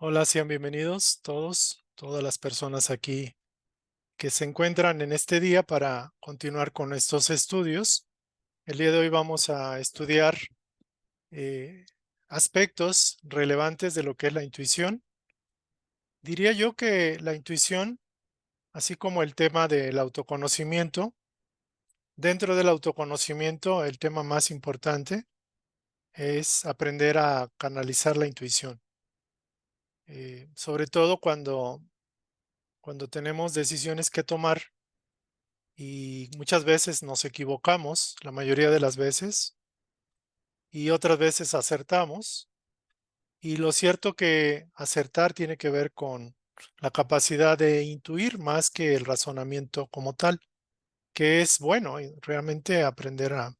Hola, sean bienvenidos todas las personas aquí que se encuentran en este día para continuar con estos estudios. El día de hoy vamos a estudiar eh, aspectos relevantes de lo que es la intuición. Diría yo que la intuición, así como el tema del autoconocimiento, dentro del autoconocimiento el tema más importante es aprender a canalizar la intuición. Sobre todo cuando tenemos decisiones que tomar y muchas veces nos equivocamos, la mayoría de las veces, y otras veces acertamos. Y lo cierto que acertar tiene que ver con la capacidad de intuir más que el razonamiento como tal, que es bueno y realmente aprender a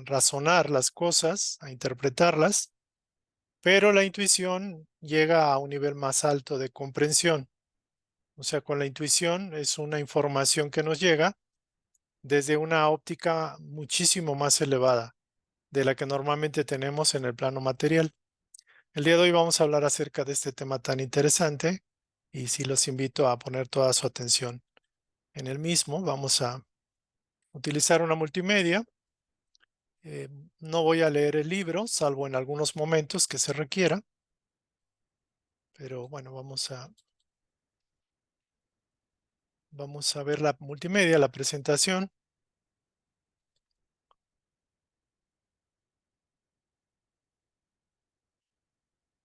razonar las cosas, a interpretarlas, pero la intuición llega a un nivel más alto de comprensión. O sea, con la intuición es una información que nos llega desde una óptica muchísimo más elevada de la que normalmente tenemos en el plano material. El día de hoy vamos a hablar acerca de este tema tan interesante y sí los invito a poner toda su atención en el mismo. Vamos a utilizar una multimedia. Eh, no voy a leer el libro, salvo en algunos momentos que se requiera, pero bueno, vamos a ver la multimedia, la presentación.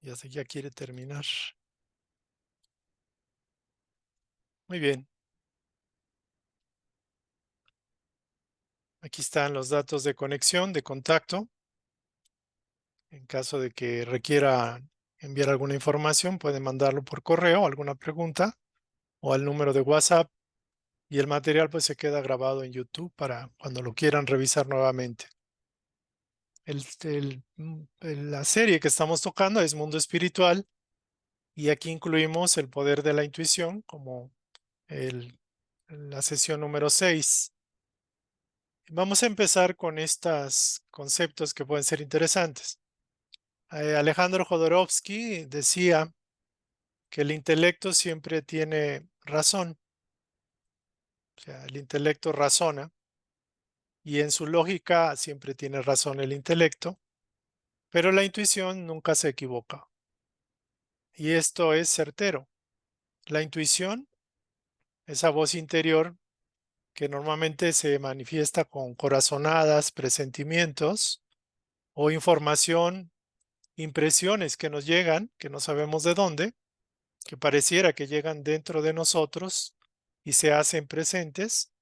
Ya quiere terminar. Muy bien, aquí están los datos de conexión, de contacto. En caso de que requiera enviar alguna información, pueden mandarlo por correo, alguna pregunta o al número de WhatsApp y el material pues se queda grabado en YouTube para cuando lo quieran revisar nuevamente. La serie que estamos tocando es Mundo Espiritual y aquí incluimos el poder de la intuición como el- la sesión número 6. Vamos a empezar con estos conceptos que pueden ser interesantes. Alejandro Jodorowsky decía que el intelecto siempre tiene razón, o sea, el intelecto razona y en su lógica siempre tiene razón el intelecto, pero la intuición nunca se equivoca. Y esto es certero. La intuición, esa voz interior que normalmente se manifiesta con corazonadas, presentimientos o información, impresiones que nos llegan, que no sabemos de dónde, que pareciera que llegan dentro de nosotros y se hacen presentes,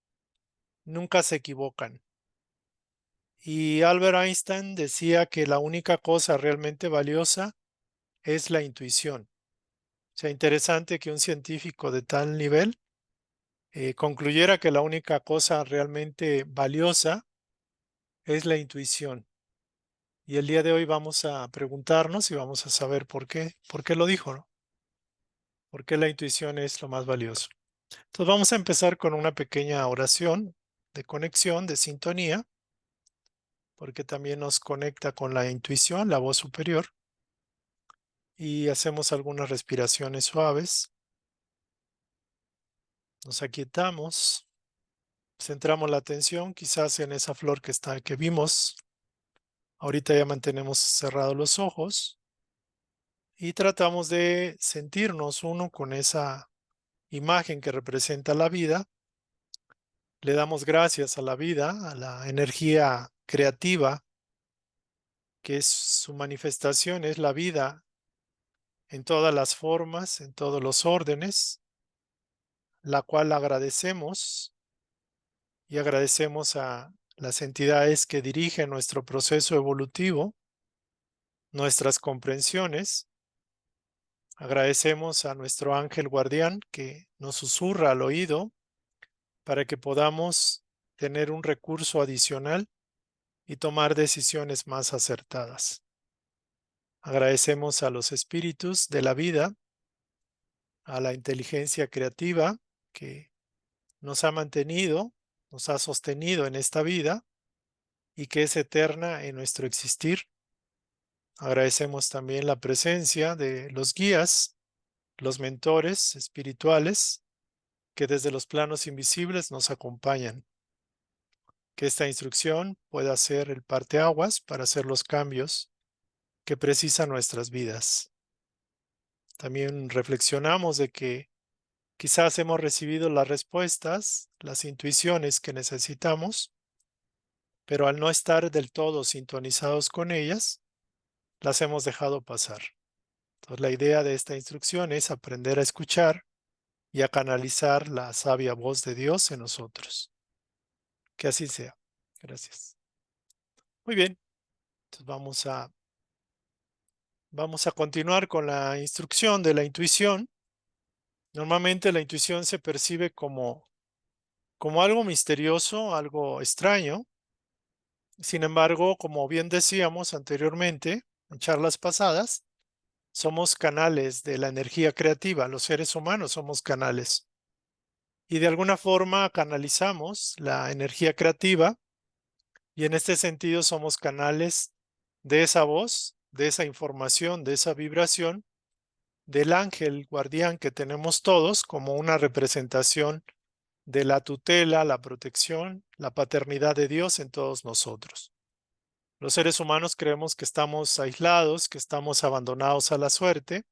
nunca se equivocan. Y Albert Einstein decía que la única cosa realmente valiosa es la intuición. O sea, interesante que un científico de tal nivel concluyera que la única cosa realmente valiosa es la intuición. Y el día de hoy vamos a preguntarnos y vamos a saber por qué lo dijo, ¿no? ¿Por qué la intuición es lo más valioso? Entonces vamos a empezar con una pequeña oración de conexión, de sintonía, porque también nos conecta con la intuición, la voz superior. Y hacemos algunas respiraciones suaves. Nos aquietamos, centramos la atención quizás en esa flor que vimos. Ahorita ya mantenemos cerrados los ojos y tratamos de sentirnos uno con esa imagen que representa la vida. Le damos gracias a la vida, a la energía creativa, que es su manifestación, es la vida en todas las formas, en todos los órdenes, la cual agradecemos y agradecemos a las entidades que dirigen nuestro proceso evolutivo, nuestras comprensiones. Agradecemos a nuestro ángel guardián que nos susurra al oído para que podamos tener un recurso adicional y tomar decisiones más acertadas. Agradecemos a los espíritus de la vida, a la inteligencia creativa que nos ha mantenido, nos ha sostenido en esta vida y que es eterna en nuestro existir. Agradecemos también la presencia de los guías, los mentores espirituales que desde los planos invisibles nos acompañan. Que esta instrucción pueda ser el parteaguas para hacer los cambios que precisan nuestras vidas. También reflexionamos de que quizás hemos recibido las respuestas, las intuiciones que necesitamos, pero al no estar del todo sintonizados con ellas, las hemos dejado pasar. Entonces, la idea de esta instrucción es aprender a escuchar y a canalizar la sabia voz de Dios en nosotros. Que así sea. Gracias. Muy bien. Entonces vamos a continuar con la instrucción de la intuición. Normalmente la intuición se percibe como algo misterioso, algo extraño. Sin embargo, como bien decíamos anteriormente en charlas pasadas, somos canales de la energía creativa. Los seres humanos somos canales. Y de alguna forma canalizamos la energía creativa y en este sentido somos canales de esa voz, de esa información, de esa vibración del ángel guardián que tenemos todos como una representación de la tutela, la protección, la paternidad de Dios en todos nosotros. Los seres humanos creemos que estamos aislados, que estamos abandonados a la suerte,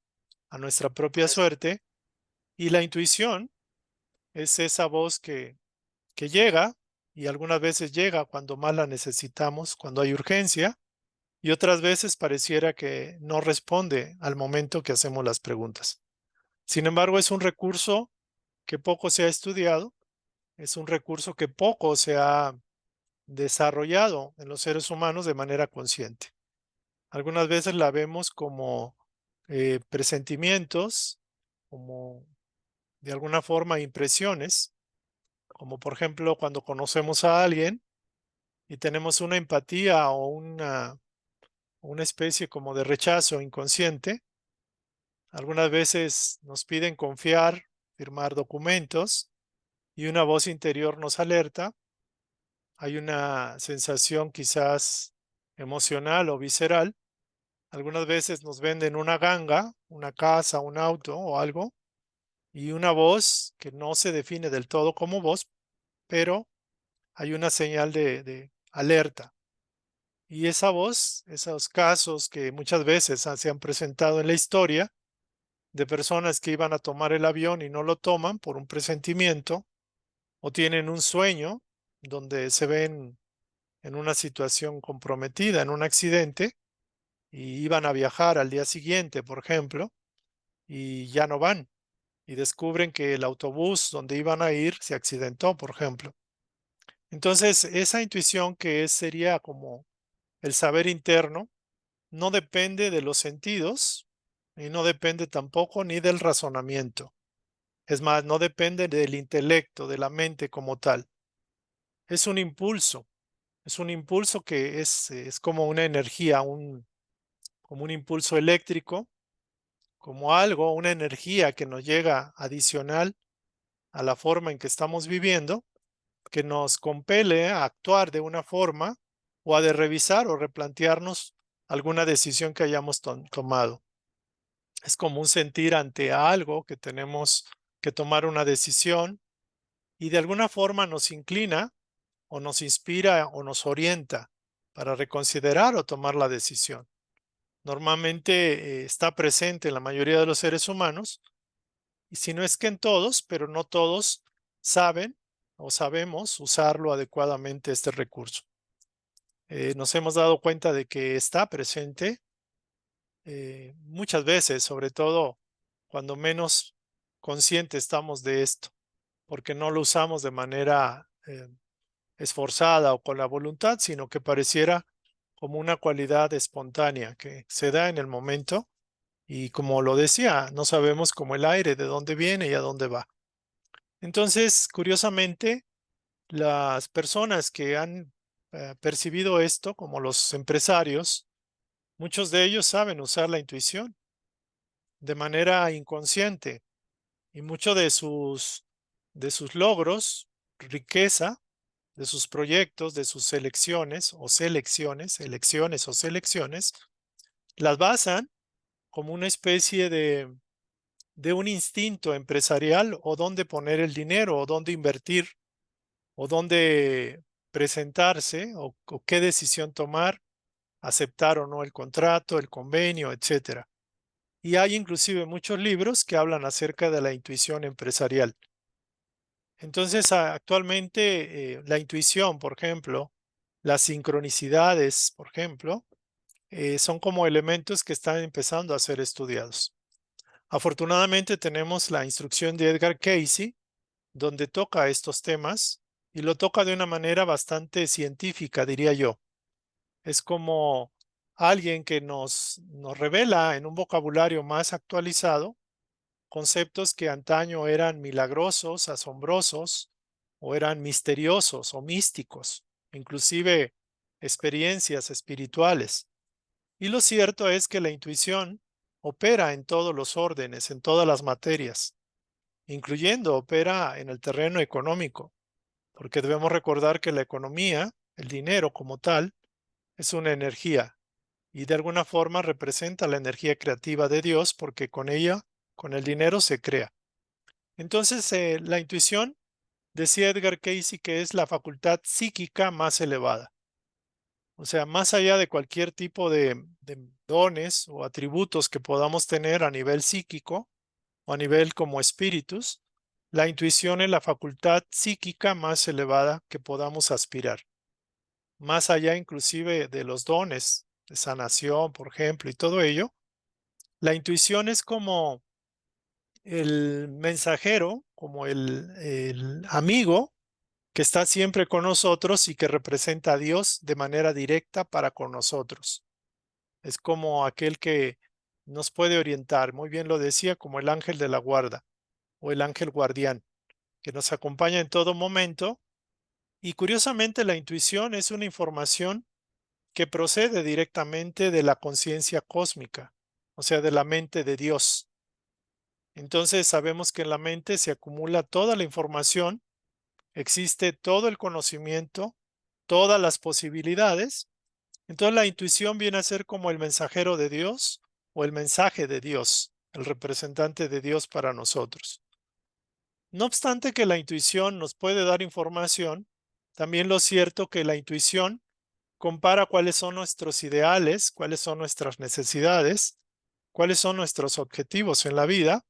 a nuestra propia suerte, y la intuición es esa voz que llega y algunas veces llega cuando más la necesitamos, cuando hay urgencia, y otras veces pareciera que no responde al momento que hacemos las preguntas. Sin embargo, es un recurso que poco se ha estudiado, es un recurso que poco se ha desarrollado en los seres humanos de manera consciente. Algunas veces la vemos como presentimientos, como de alguna forma impresiones, como por ejemplo cuando conocemos a alguien y tenemos una empatía o una especie como de rechazo inconsciente. Algunas veces nos piden confiar, firmar documentos y una voz interior nos alerta. Hay una sensación quizás emocional o visceral. Algunas veces nos venden una ganga, una casa, un auto o algo, y una voz que no se define del todo como voz, pero hay una señal de alerta. Y esa voz, esos casos que muchas veces se han presentado en la historia de personas que iban a tomar el avión y no lo toman por un presentimiento o tienen un sueño donde se ven en una situación comprometida, en un accidente, y iban a viajar al día siguiente, por ejemplo, y ya no van, y descubren que el autobús donde iban a ir se accidentó, por ejemplo. Entonces, esa intuición sería como el saber interno, no depende de los sentidos y no depende tampoco ni del razonamiento. Es más, no depende del intelecto, de la mente como tal. Es un impulso que es como una energía, como un impulso eléctrico, como algo, una energía que nos llega adicional a la forma en que estamos viviendo, que nos compele a actuar de una forma o a de revisar o replantearnos alguna decisión que hayamos tomado. Es como un sentir ante algo que tenemos que tomar una decisión y de alguna forma nos inclina o nos inspira o nos orienta para reconsiderar o tomar la decisión. Normalmente está presente en la mayoría de los seres humanos y si no es que en todos, pero no todos saben o sabemos usarlo adecuadamente este recurso. Nos hemos dado cuenta de que está presente muchas veces, sobre todo cuando menos conscientes estamos de esto, porque no lo usamos de manera esforzada o con la voluntad, sino que pareciera como una cualidad espontánea que se da en el momento y como lo decía, no sabemos como el aire de dónde viene y a dónde va. Entonces, curiosamente, las personas que han percibido esto, como los empresarios, muchos de ellos saben usar la intuición de manera inconsciente y muchos de sus logros, riqueza, de sus proyectos, de sus elecciones o selecciones, las basan como una especie de un instinto empresarial o dónde poner el dinero o dónde invertir o dónde presentarse o qué decisión tomar, aceptar o no el contrato, el convenio, etcétera. Y hay inclusive muchos libros que hablan acerca de la intuición empresarial. Entonces, actualmente la intuición, por ejemplo, las sincronicidades, por ejemplo, son como elementos que están empezando a ser estudiados. Afortunadamente tenemos la instrucción de Edgar Cayce, donde toca estos temas y lo toca de una manera bastante científica, diría yo. Es como alguien que nos revela en un vocabulario más actualizado conceptos que antaño eran milagrosos, asombrosos, o eran misteriosos o místicos, inclusive experiencias espirituales. Y lo cierto es que la intuición opera en todos los órdenes, en todas las materias, incluyendo opera en el terreno económico, porque debemos recordar que la economía, el dinero como tal, es una energía y de alguna forma representa la energía creativa de Dios porque con ella, con el dinero se crea. Entonces, la intuición, decía Edgar Cayce, que es la facultad psíquica más elevada. O sea, más allá de cualquier tipo de dones o atributos que podamos tener a nivel psíquico o a nivel como espíritus, la intuición es la facultad psíquica más elevada que podamos aspirar. Más allá inclusive de los dones de sanación, por ejemplo, y todo ello, la intuición es como el mensajero, como el amigo que está siempre con nosotros y que representa a Dios de manera directa para con nosotros. Es como aquel que nos puede orientar, muy bien lo decía, como el ángel de la guarda o el ángel guardián, que nos acompaña en todo momento. Y curiosamente la intuición es una información que procede directamente de la conciencia cósmica, o sea, de la mente de Dios. Entonces sabemos que en la mente se acumula toda la información, existe todo el conocimiento, todas las posibilidades. Entonces la intuición viene a ser como el mensajero de Dios o el mensaje de Dios, el representante de Dios para nosotros. No obstante que la intuición nos puede dar información, también lo cierto que la intuición compara cuáles son nuestros ideales, cuáles son nuestras necesidades, cuáles son nuestros objetivos en la vida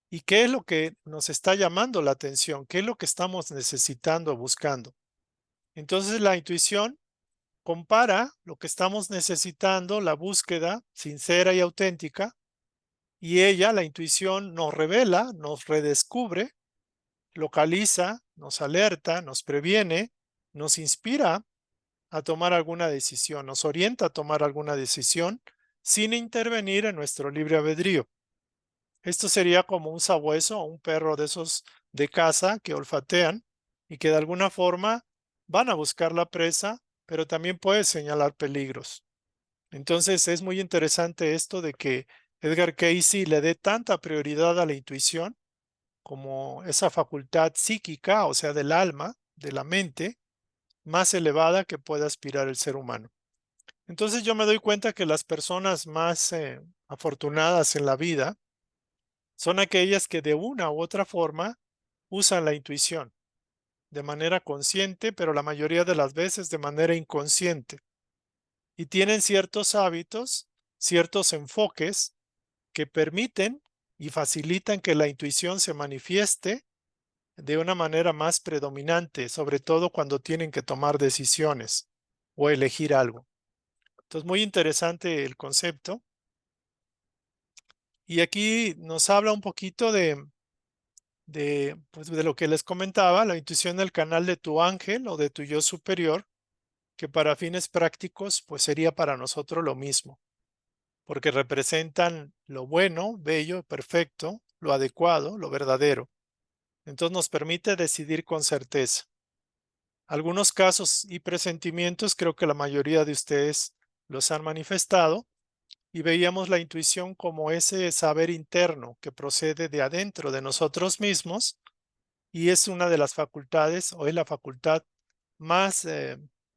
y qué es lo que nos está llamando la atención, qué es lo que estamos necesitando, buscando. Entonces la intuición compara lo que estamos necesitando, la búsqueda sincera y auténtica, y ella, la intuición, nos revela, nos redescubre, localiza, nos alerta, nos previene, nos inspira a tomar alguna decisión, nos orienta a tomar alguna decisión sin intervenir en nuestro libre albedrío. Esto sería como un sabueso o un perro de esos de caza que olfatean y que de alguna forma van a buscar la presa, pero también puede señalar peligros. Entonces es muy interesante esto de que Edgar Cayce le dé tanta prioridad a la intuición como esa facultad psíquica, o sea, del alma, de la mente, más elevada que pueda aspirar el ser humano. Entonces yo me doy cuenta que las personas más afortunadas en la vida son aquellas que de una u otra forma usan la intuición de manera consciente, pero la mayoría de las veces de manera inconsciente. Y tienen ciertos hábitos, ciertos enfoques que permiten y facilitan que la intuición se manifieste de una manera más predominante, sobre todo cuando tienen que tomar decisiones o elegir algo. Entonces, muy interesante el concepto. Y aquí nos habla un poquito pues, de lo que les comentaba, la intuición del canal de tu ángel o de tu yo superior, que para fines prácticos, pues sería para nosotros lo mismo, porque representan lo bueno, bello, perfecto, lo adecuado, lo verdadero. Entonces nos permite decidir con certeza. Algunos casos y presentimientos creo que la mayoría de ustedes los han manifestado y veíamos la intuición como ese saber interno que procede de adentro de nosotros mismos y es una de las facultades o es la facultad más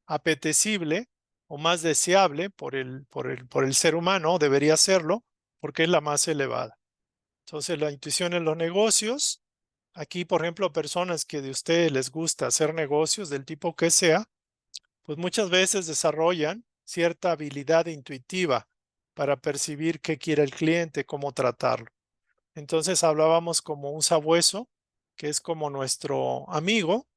apetecible o más deseable por el ser humano, debería serlo, porque es la más elevada. Entonces, la intuición en los negocios, aquí, por ejemplo, personas que de ustedes les gusta hacer negocios del tipo que sea, pues muchas veces desarrollan cierta habilidad intuitiva para percibir qué quiere el cliente, cómo tratarlo. Entonces hablábamos como un sabueso, que es como nuestro amigo,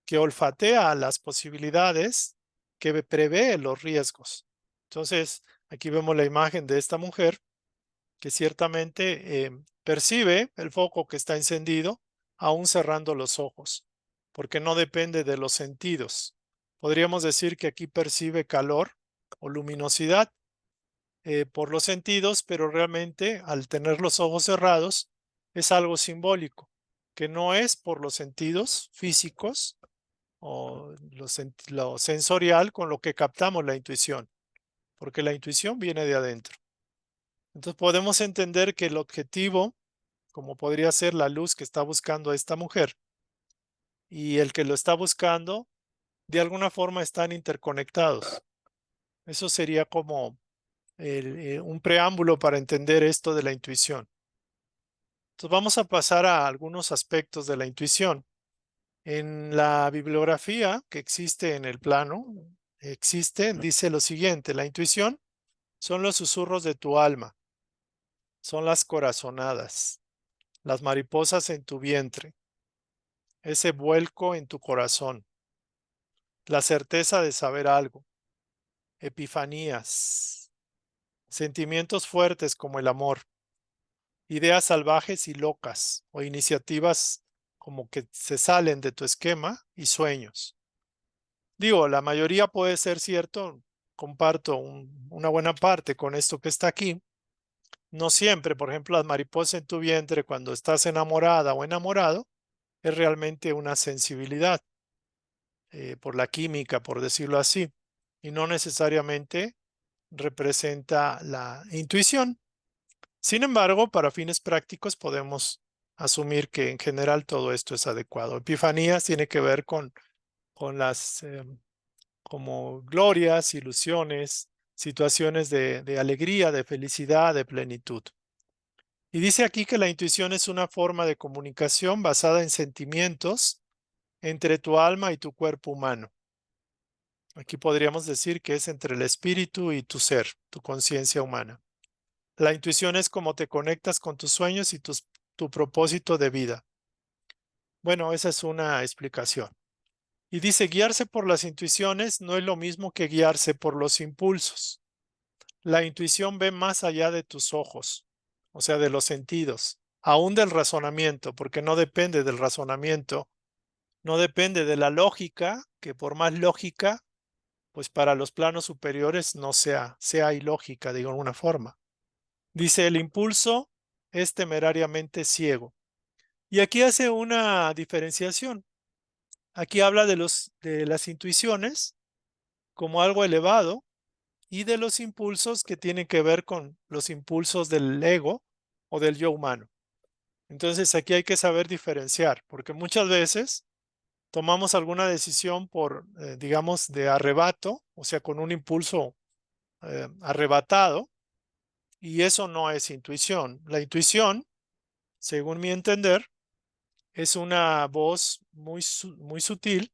que olfatea las posibilidades, que prevé los riesgos. Entonces, aquí vemos la imagen de esta mujer que ciertamente percibe el foco que está encendido, aún cerrando los ojos, porque no depende de los sentidos. Podríamos decir que aquí percibe calor o luminosidad por los sentidos, pero realmente al tener los ojos cerrados es algo simbólico, que no es por los sentidos físicos o lo sensorial con lo que captamos la intuición, porque la intuición viene de adentro. Entonces podemos entender que el objetivo, como podría ser la luz que está buscando esta mujer, y el que lo está buscando, de alguna forma están interconectados. Eso sería como un preámbulo para entender esto de la intuición. Entonces vamos a pasar a algunos aspectos de la intuición. En la bibliografía que existe en el plano, dice lo siguiente: la intuición son los susurros de tu alma, son las corazonadas, las mariposas en tu vientre, ese vuelco en tu corazón, la certeza de saber algo, epifanías, sentimientos fuertes como el amor, ideas salvajes y locas o iniciativas como que se salen de tu esquema y sueños. Digo, la mayoría puede ser cierto, comparto una buena parte con esto que está aquí. No siempre, por ejemplo, las mariposas en tu vientre cuando estás enamorada o enamorado, es realmente una sensibilidad por la química, por decirlo así, y no necesariamente representa la intuición. Sin embargo, para fines prácticos podemos asumir que en general todo esto es adecuado. Epifanías tiene que ver con las como glorias, ilusiones, situaciones de alegría, de felicidad, de plenitud. Y dice aquí que la intuición es una forma de comunicación basada en sentimientos entre tu alma y tu cuerpo humano. Aquí podríamos decir que es entre el espíritu y tu ser, tu conciencia humana. La intuición es cómo te conectas con tus sueños y tu propósito de vida. Bueno, esa es una explicación. Y dice, guiarse por las intuiciones no es lo mismo que guiarse por los impulsos. La intuición ve más allá de tus ojos, o sea, de los sentidos, aún del razonamiento, porque no depende del razonamiento, no depende de la lógica, que por más lógica, pues para los planos superiores no sea ilógica de alguna forma. Dice, el impulso es temerariamente ciego. Y aquí hace una diferenciación. Aquí habla de las intuiciones como algo elevado y de los impulsos que tienen que ver con los impulsos del ego o del yo humano. Entonces aquí hay que saber diferenciar, porque muchas veces tomamos alguna decisión por, digamos, de arrebato, o sea, con un impulso arrebatado, y eso no es intuición. La intuición, según mi entender, es una voz muy sutil,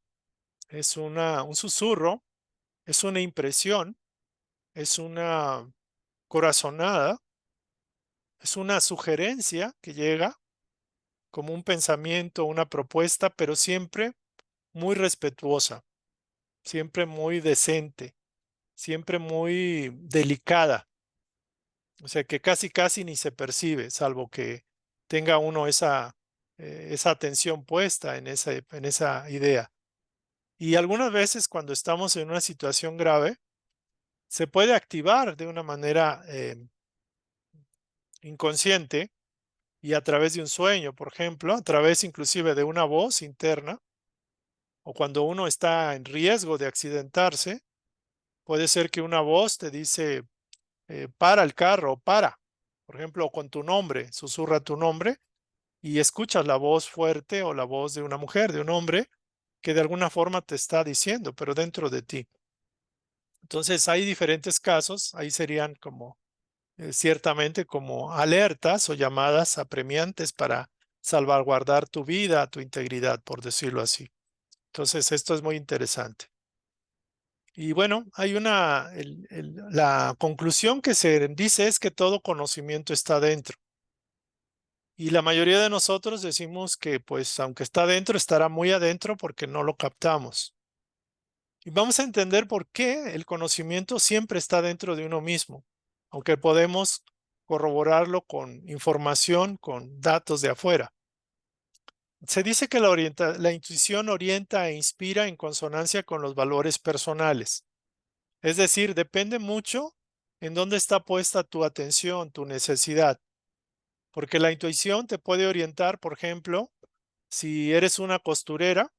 es un susurro, es una impresión, es una corazonada, es una sugerencia que llega como un pensamiento, una propuesta, pero siempre muy respetuosa, siempre muy decente, siempre muy delicada. O sea que casi casi ni se percibe, salvo que tenga uno esa atención puesta en esa idea. Y algunas veces cuando estamos en una situación grave, se puede activar de una manera inconsciente y a través de un sueño, por ejemplo, a través inclusive de una voz interna, o cuando uno está en riesgo de accidentarse, puede ser que una voz te dice, para el carro, para, por ejemplo, con tu nombre, susurra tu nombre y escuchas la voz fuerte o la voz de una mujer, de un hombre, que de alguna forma te está diciendo, pero dentro de ti. Entonces hay diferentes casos, ahí serían como ciertamente como alertas o llamadas apremiantes para salvaguardar tu vida, tu integridad, por decirlo así. Entonces esto es muy interesante. Y bueno, hay la conclusión que se dice es que todo conocimiento está dentro. Y la mayoría de nosotros decimos que pues aunque está dentro, estará muy adentro porque no lo captamos. Y vamos a entender por qué el conocimiento siempre está dentro de uno mismo, aunque podemos corroborarlo con información, con datos de afuera. Se dice que la intuición orienta e inspira en consonancia con los valores personales. Es decir, depende mucho en dónde está puesta tu atención, tu necesidad, porque la intuición te puede orientar, por ejemplo, si eres una costurera,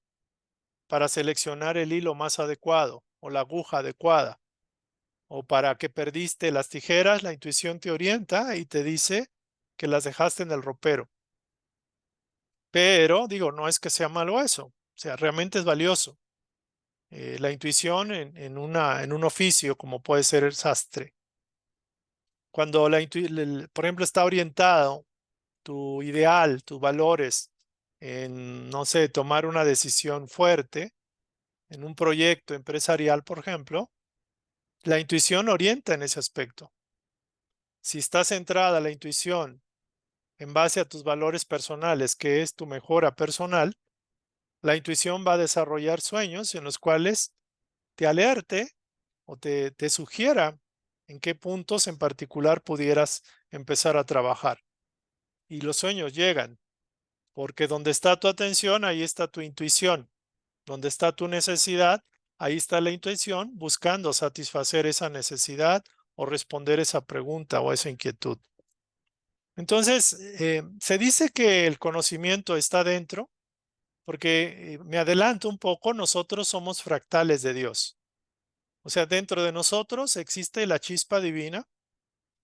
para seleccionar el hilo más adecuado o la aguja adecuada, o para que perdiste las tijeras, la intuición te orienta y te dice que las dejaste en el ropero. Pero digo, no es que sea malo eso, o sea, realmente es valioso. La intuición en un oficio como puede ser el sastre. Cuando por ejemplo, está orientado tu ideal, tus valores en, no sé, tomar una decisión fuerte en un proyecto empresarial, por ejemplo, la intuición orienta en ese aspecto. Si está centrada la intuición en base a tus valores personales, que es tu mejora personal, la intuición va a desarrollar sueños en los cuales te alerte o te sugiera en qué puntos en particular pudieras empezar a trabajar. Y los sueños llegan, porque donde está tu atención, ahí está tu intuición. Donde está tu necesidad, ahí está la intuición buscando satisfacer esa necesidad o responder esa pregunta o esa inquietud. Entonces, se dice que el conocimiento está dentro, porque me adelanto un poco, nosotros somos fractales de Dios. O sea, dentro de nosotros existe la chispa divina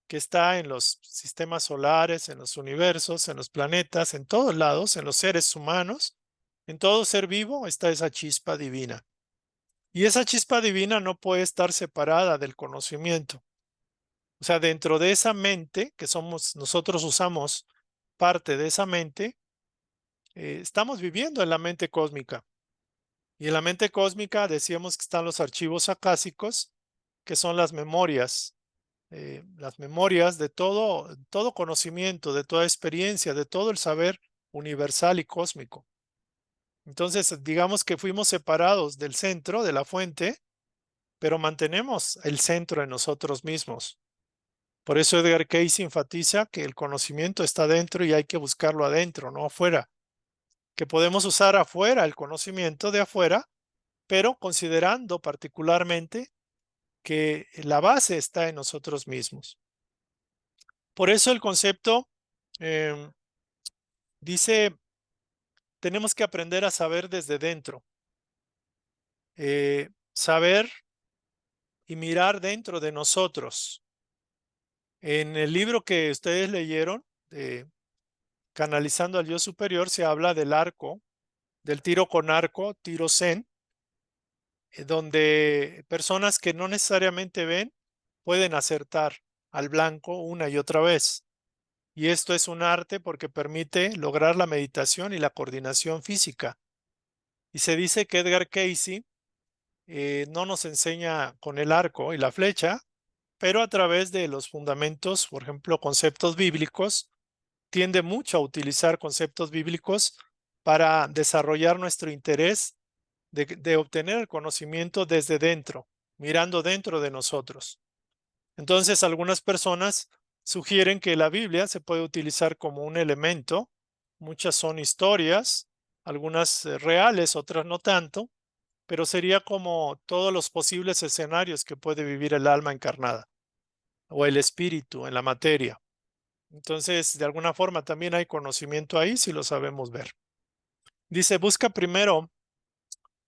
que está en los sistemas solares, en los universos, en los planetas, en todos lados, en los seres humanos, en todo ser vivo está esa chispa divina. Y esa chispa divina no puede estar separada del conocimiento. O sea, dentro de esa mente que somos, nosotros usamos parte de esa mente, estamos viviendo en la mente cósmica. Y en la mente cósmica decíamos que están los archivos acásicos, que son las memorias de todo conocimiento, de toda experiencia, de todo el saber universal y cósmico. Entonces, digamos que fuimos separados del centro, de la fuente, pero mantenemos el centro en nosotros mismos. Por eso Edgar Cayce enfatiza que el conocimiento está dentro y hay que buscarlo adentro, no afuera. Que podemos usar afuera el conocimiento de afuera, pero considerando particularmente que la base está en nosotros mismos. Por eso el concepto eh, dice, tenemos que aprender a saber desde dentro, saber y mirar dentro de nosotros. En el libro que ustedes leyeron, Canalizando al Yo Superior, se habla del arco, del tiro con arco, tiro zen, donde personas que no necesariamente ven pueden acertar al blanco una y otra vez. Y esto es un arte porque permite lograr la meditación y la coordinación física. Y se dice que Edgar Cayce no nos enseña con el arco y la flecha, pero a través de los fundamentos, por ejemplo, conceptos bíblicos, tiende mucho a utilizar conceptos bíblicos para desarrollar nuestro interés de obtener el conocimiento desde dentro, mirando dentro de nosotros. Entonces, algunas personas sugieren que la Biblia se puede utilizar como un elemento. Muchas son historias, algunas reales, otras no tanto, pero sería como todos los posibles escenarios que puede vivir el alma encarnada o el espíritu en la materia. Entonces, de alguna forma también hay conocimiento ahí si lo sabemos ver. Dice, busca primero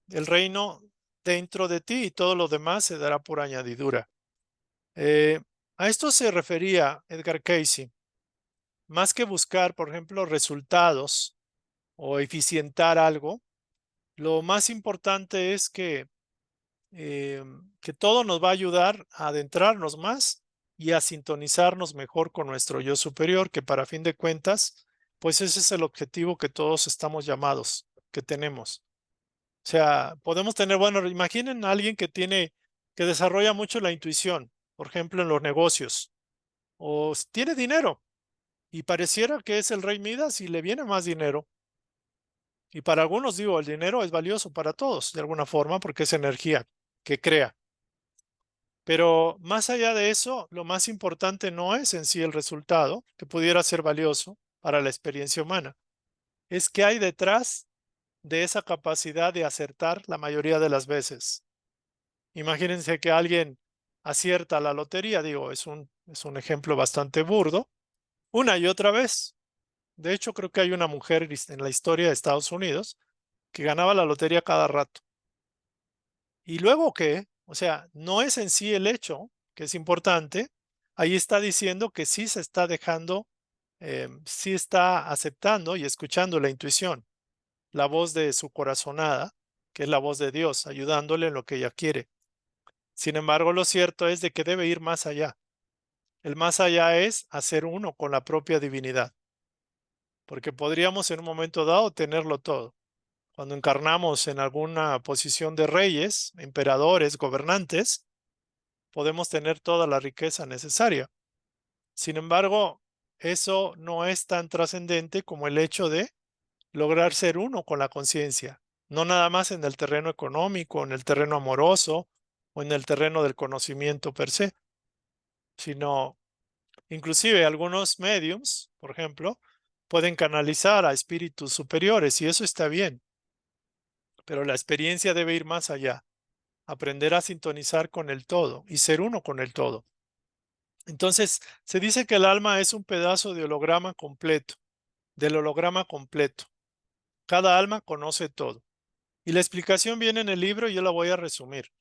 el reino dentro de ti y todo lo demás se dará por añadidura. Eh, a esto se refería Edgar Cayce. Más que buscar, por ejemplo, resultados o eficientar algo, lo más importante es que que todo nos va a ayudar a adentrarnos más y a sintonizarnos mejor con nuestro yo superior, que para fin de cuentas, pues ese es el objetivo que todos estamos llamados, que tenemos. O sea, podemos tener, bueno, imaginen a alguien que desarrolla mucho la intuición, por ejemplo, en los negocios, o tiene dinero y pareciera que es el rey Midas y le viene más dinero. Y para algunos, digo, el dinero es valioso para todos, de alguna forma, porque es energía que crea. Pero más allá de eso, lo más importante no es en sí el resultado, que pudiera ser valioso para la experiencia humana, es qué hay detrás de esa capacidad de acertar la mayoría de las veces. Imagínense que alguien acierta la lotería, digo, es un ejemplo bastante burdo, una y otra vez. De hecho, creo que hay una mujer en la historia de Estados Unidos que ganaba la lotería cada rato. ¿Y luego qué? O sea, no es en sí el hecho, que es importante. Ahí está diciendo que sí se está dejando, sí está aceptando y escuchando la intuición, la voz de su corazonada, que es la voz de Dios, ayudándole en lo que ella quiere. Sin embargo, lo cierto es de que debe ir más allá. El más allá es hacer uno con la propia divinidad, porque podríamos en un momento dado tenerlo todo. Cuando encarnamos en alguna posición de reyes, emperadores, gobernantes, podemos tener toda la riqueza necesaria. Sin embargo, eso no es tan trascendente como el hecho de lograr ser uno con la conciencia, no nada más en el terreno económico, en el terreno amoroso o en el terreno del conocimiento per se, sino inclusive algunos mediums, por ejemplo, pueden canalizar a espíritus superiores y eso está bien, pero la experiencia debe ir más allá, aprender a sintonizar con el todo y ser uno con el todo. Entonces, se dice que el alma es un pedazo de holograma completo, del holograma completo. Cada alma conoce todo. Y la explicación viene en el libro y yo la voy a resumir.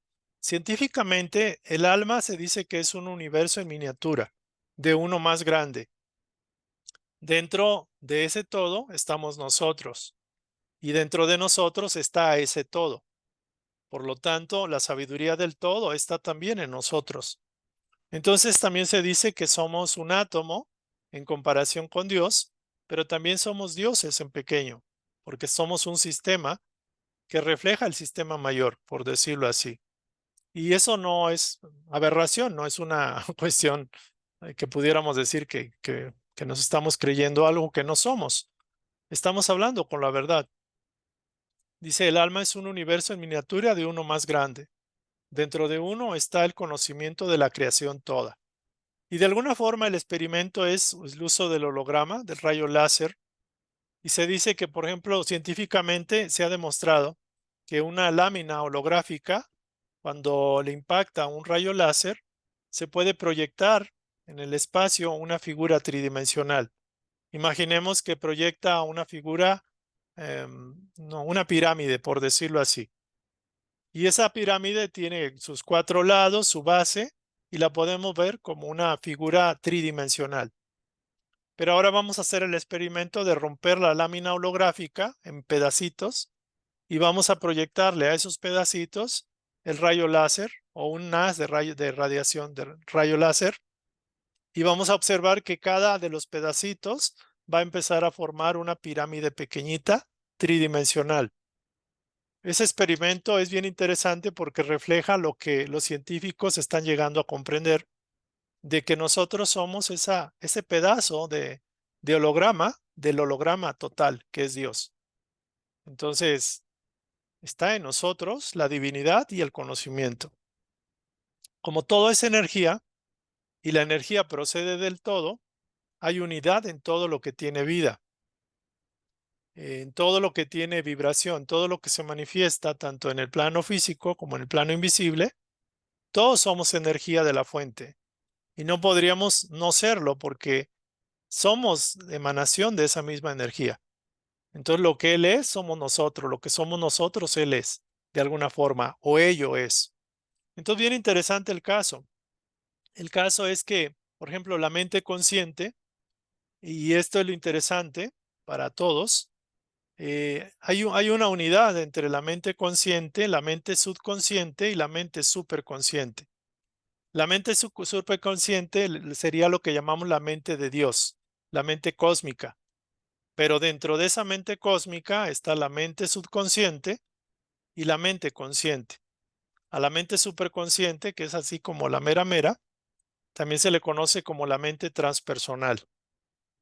Científicamente, el alma se dice que es un universo en miniatura, de uno más grande. Dentro de ese todo estamos nosotros y dentro de nosotros está ese todo. Por lo tanto, la sabiduría del todo está también en nosotros. Entonces también se dice que somos un átomo en comparación con Dios, pero también somos dioses en pequeño, porque somos un sistema que refleja el sistema mayor, por decirlo así. Y eso no es aberración, no es una cuestión que pudiéramos decir que nos estamos creyendo algo que no somos. Estamos hablando con la verdad. Dice, el alma es un universo en miniatura de uno más grande. Dentro de uno está el conocimiento de la creación toda. Y de alguna forma el experimento es el uso del holograma, del rayo láser. Y se dice que, por ejemplo, científicamente se ha demostrado que una lámina holográfica, cuando le impacta un rayo láser, se puede proyectar en el espacio una figura tridimensional. Imaginemos que proyecta una figura, no, una pirámide, por decirlo así. Y esa pirámide tiene sus cuatro lados, su base, y la podemos ver como una figura tridimensional. Pero ahora vamos a hacer el experimento de romper la lámina holográfica en pedacitos y vamos a proyectarle a esos pedacitos el rayo láser o un haz de radiación de rayo láser y vamos a observar que cada de los pedacitos va a empezar a formar una pirámide pequeñita tridimensional. Ese experimento es bien interesante porque refleja lo que los científicos están llegando a comprender, de que nosotros somos ese pedazo de holograma, del holograma total que es Dios. Entonces, está en nosotros la divinidad y el conocimiento. Como todo es energía y la energía procede del todo, hay unidad en todo lo que tiene vida, en todo lo que tiene vibración, todo lo que se manifiesta tanto en el plano físico como en el plano invisible. Todos somos energía de la fuente y no podríamos no serlo porque somos emanación de esa misma energía. Entonces lo que Él es, somos nosotros, lo que somos nosotros, Él es, de alguna forma, o ello es. Entonces bien interesante el caso. El caso es que, por ejemplo, la mente consciente, y esto es lo interesante para todos, hay una unidad entre la mente consciente, la mente subconsciente y la mente superconsciente. La mente superconsciente sería lo que llamamos la mente de Dios, la mente cósmica. Pero dentro de esa mente cósmica está la mente subconsciente y la mente consciente. A la mente superconsciente, que es así como la mera mera, también se le conoce como la mente transpersonal.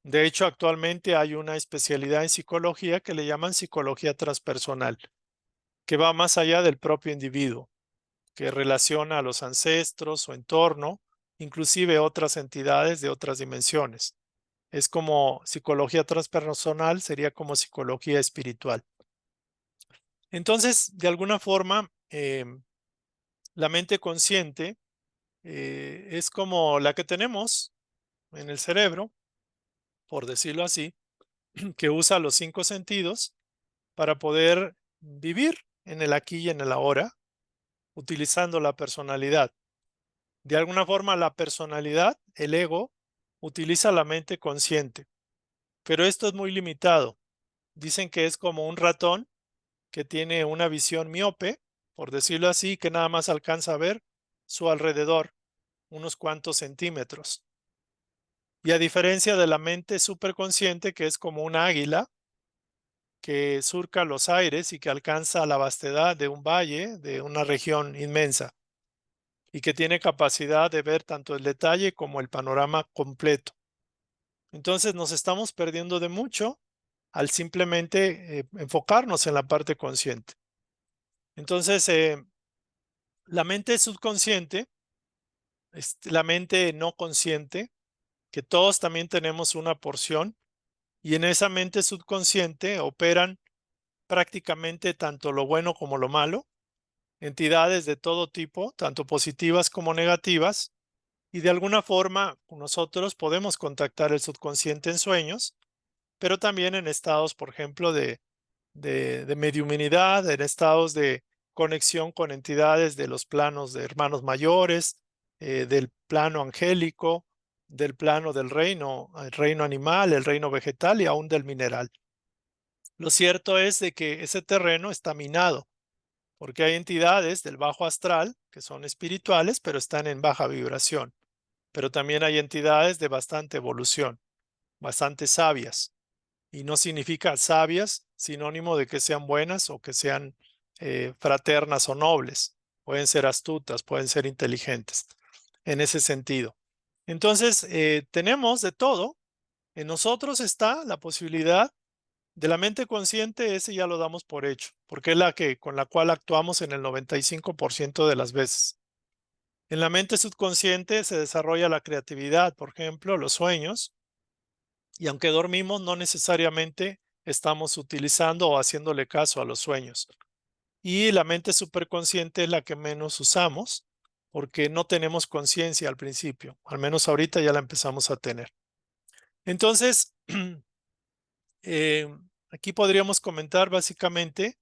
De hecho, actualmente hay una especialidad en psicología que le llaman psicología transpersonal, que va más allá del propio individuo, que relaciona a los ancestros, su entorno, inclusive otras entidades de otras dimensiones. Es como psicología transpersonal, sería como psicología espiritual. Entonces, de alguna forma, la mente consciente es como la que tenemos en el cerebro, por decirlo así, que usa los 5 sentidos para poder vivir en el aquí y en el ahora, utilizando la personalidad. De alguna forma, la personalidad, el ego, utiliza la mente consciente, pero esto es muy limitado. Dicen que es como un ratón que tiene una visión miope, por decirlo así, que nada más alcanza a ver su alrededor, unos cuantos centímetros. Y a diferencia de la mente superconsciente, que es como un águila que surca los aires y que alcanza la vastedad de un valle, de una región inmensa, y que tiene capacidad de ver tanto el detalle como el panorama completo. Entonces nos estamos perdiendo de mucho al simplemente enfocarnos en la parte consciente. Entonces, la mente subconsciente, la mente no consciente, que todos también tenemos una porción, y en esa mente subconsciente operan prácticamente tanto lo bueno como lo malo, entidades de todo tipo, tanto positivas como negativas, y de alguna forma nosotros podemos contactar el subconsciente en sueños, pero también en estados, por ejemplo, de mediuminidad, en estados de conexión con entidades de los planos de hermanos mayores, del plano angélico, del plano del reino, el reino animal, el reino vegetal y aún del mineral. Lo cierto es de que ese terreno está minado, porque hay entidades del bajo astral que son espirituales, pero están en baja vibración. Pero también hay entidades de bastante evolución, bastante sabias. Y no significa sabias sinónimo de que sean buenas o que sean fraternas o nobles. Pueden ser astutas, pueden ser inteligentes en ese sentido. Entonces, tenemos de todo. En nosotros está la posibilidad de la mente consciente, ese ya lo damos por hecho, porque es la que con la cual actuamos en el 95% de las veces. En la mente subconsciente se desarrolla la creatividad, por ejemplo, los sueños, y aunque dormimos, no necesariamente estamos utilizando o haciéndole caso a los sueños. Y la mente superconsciente es la que menos usamos porque no tenemos conciencia al principio, al menos ahorita ya la empezamos a tener. Entonces, eh, aquí podríamos comentar básicamente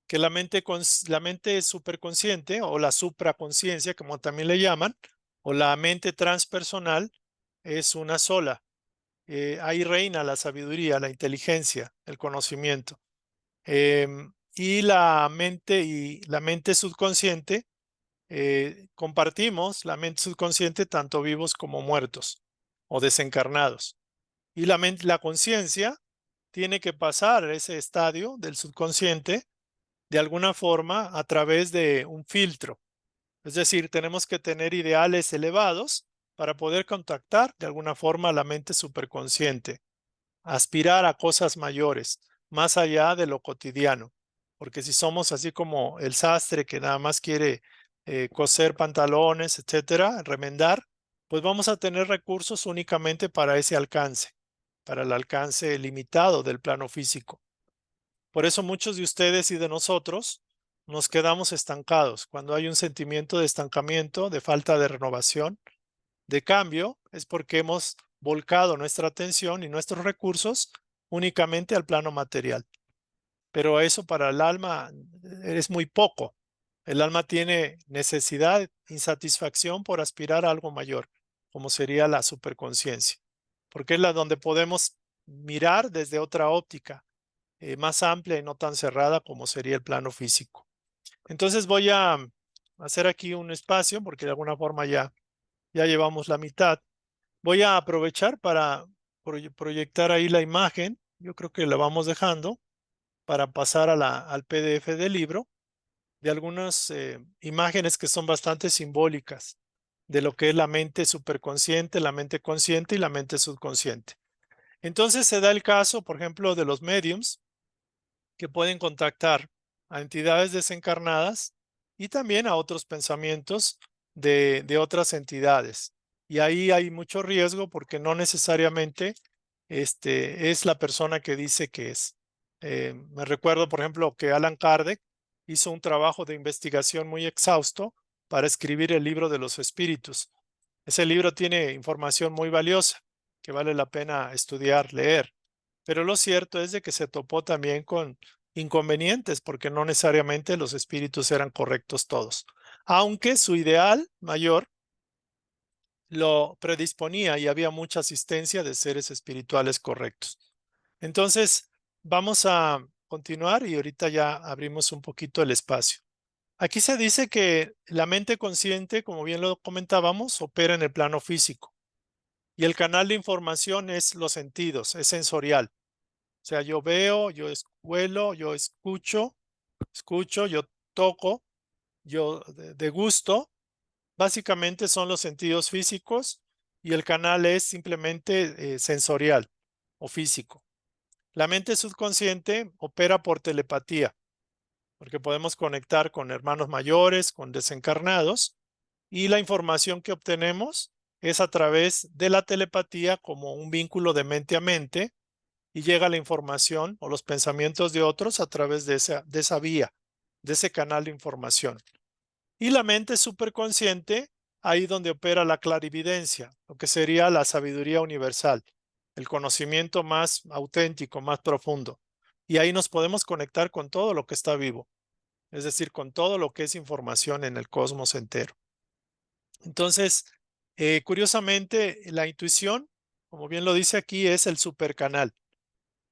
que la mente superconsciente o la supraconciencia, como también le llaman, o la mente transpersonal, es una sola. Ahí reina la sabiduría, la inteligencia, el conocimiento. Y la mente subconsciente, compartimos la mente subconsciente tanto vivos como muertos o desencarnados. Y la conciencia tiene que pasar ese estadio del subconsciente de alguna forma a través de un filtro. Es decir, tenemos que tener ideales elevados para poder contactar de alguna forma la mente superconsciente, aspirar a cosas mayores, más allá de lo cotidiano. Porque si somos así como el sastre que nada más quiere coser pantalones, etcétera, remendar, pues vamos a tener recursos únicamente para ese alcance, para el alcance limitado del plano físico. Por eso muchos de ustedes y de nosotros nos quedamos estancados. Cuando hay un sentimiento de estancamiento, de falta de renovación, de cambio, es porque hemos volcado nuestra atención y nuestros recursos únicamente al plano material. Pero eso para el alma es muy poco. El alma tiene necesidad, insatisfacción por aspirar a algo mayor, como sería la superconciencia, porque es la donde podemos mirar desde otra óptica, más amplia y no tan cerrada como sería el plano físico. Entonces voy a hacer aquí un espacio porque de alguna forma ya llevamos la mitad. Voy a aprovechar para proyectar ahí la imagen. Yo creo que la vamos dejando para pasar al PDF del libro de algunas imágenes que son bastante simbólicas de lo que es la mente superconsciente, la mente consciente y la mente subconsciente. Entonces se da el caso, por ejemplo, de los mediums que pueden contactar a entidades desencarnadas y también a otros pensamientos de otras entidades. Y ahí hay mucho riesgo porque no necesariamente es la persona que dice que es. Me recuerdo, por ejemplo, que Alan Kardec hizo un trabajo de investigación muy exhausto para escribir el libro de los espíritus. Ese libro tiene información muy valiosa que vale la pena estudiar, leer. Pero lo cierto es de que se topó también con inconvenientes porque no necesariamente los espíritus eran correctos todos, aunque su ideal mayor lo predisponía y había mucha asistencia de seres espirituales correctos. Entonces, vamos a continuar y ahorita ya abrimos un poquito el espacio. Aquí se dice que la mente consciente, como bien lo comentábamos, opera en el plano físico y el canal de información es los sentidos, es sensorial. O sea, yo veo, yo huelo, yo escucho, yo toco, yo degusto. Básicamente son los sentidos físicos y el canal es simplemente sensorial o físico. La mente subconsciente opera por telepatía, porque podemos conectar con hermanos mayores, con desencarnados, y la información que obtenemos es a través de la telepatía como un vínculo de mente a mente y llega la información o los pensamientos de otros a través de esa vía, de ese canal de información. Y la mente superconsciente, ahí donde opera la clarividencia, lo que sería la sabiduría universal, el conocimiento más auténtico, más profundo. Y ahí nos podemos conectar con todo lo que está vivo, es decir, con todo lo que es información en el cosmos entero. Entonces, curiosamente, la intuición, como bien lo dice aquí, es el supercanal.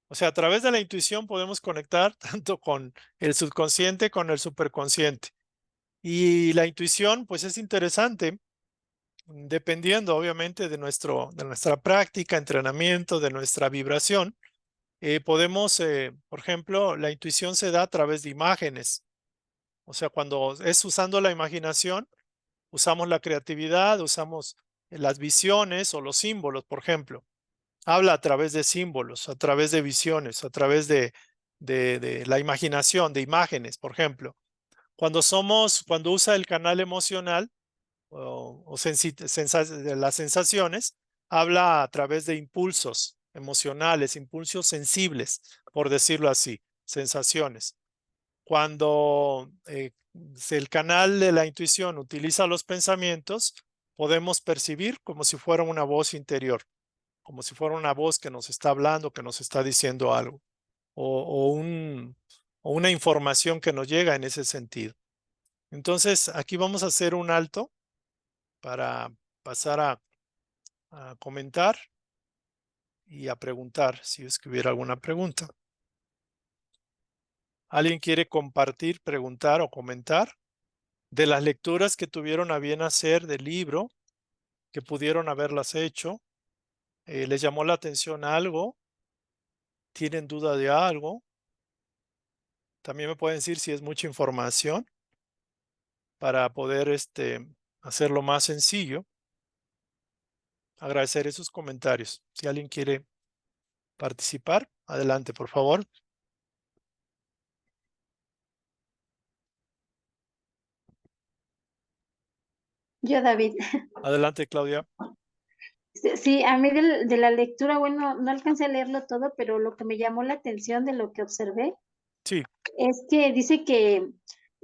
O sea, a través de la intuición podemos conectar tanto con el subconsciente, con el superconsciente. Y la intuición, pues es interesante, dependiendo obviamente de nuestra práctica, entrenamiento, de nuestra vibración. Podemos, por ejemplo, la intuición se da a través de imágenes. O sea, cuando es usando la imaginación, usamos la creatividad, usamos las visiones o los símbolos, por ejemplo. Habla a través de símbolos, a través de visiones, a través de la imaginación, de imágenes, por ejemplo. Cuando usa el canal emocional de las sensaciones, habla a través de impulsos emocionales, impulsos sensibles, por decirlo así, sensaciones. Cuando el canal de la intuición utiliza los pensamientos, podemos percibir como si fuera una voz interior, como si fuera una voz que nos está hablando, que nos está diciendo algo, o una información que nos llega en ese sentido. Entonces, aquí vamos a hacer un alto para pasar a comentar y a preguntar si es que hubiera alguna pregunta. ¿Alguien quiere compartir, preguntar o comentar de las lecturas que tuvieron a bien hacer del libro, que pudieron haberlas hecho? ¿Les llamó la atención algo? ¿Tienen duda de algo? También me pueden decir si es mucha información para poder hacerlo más sencillo. Agradecer esos comentarios. Si alguien quiere participar, adelante, por favor. Yo, David. Adelante, Claudia. Sí, a mí de la lectura, bueno, no alcancé a leerlo todo, pero lo que me llamó la atención de lo que observé Sí, es que dice que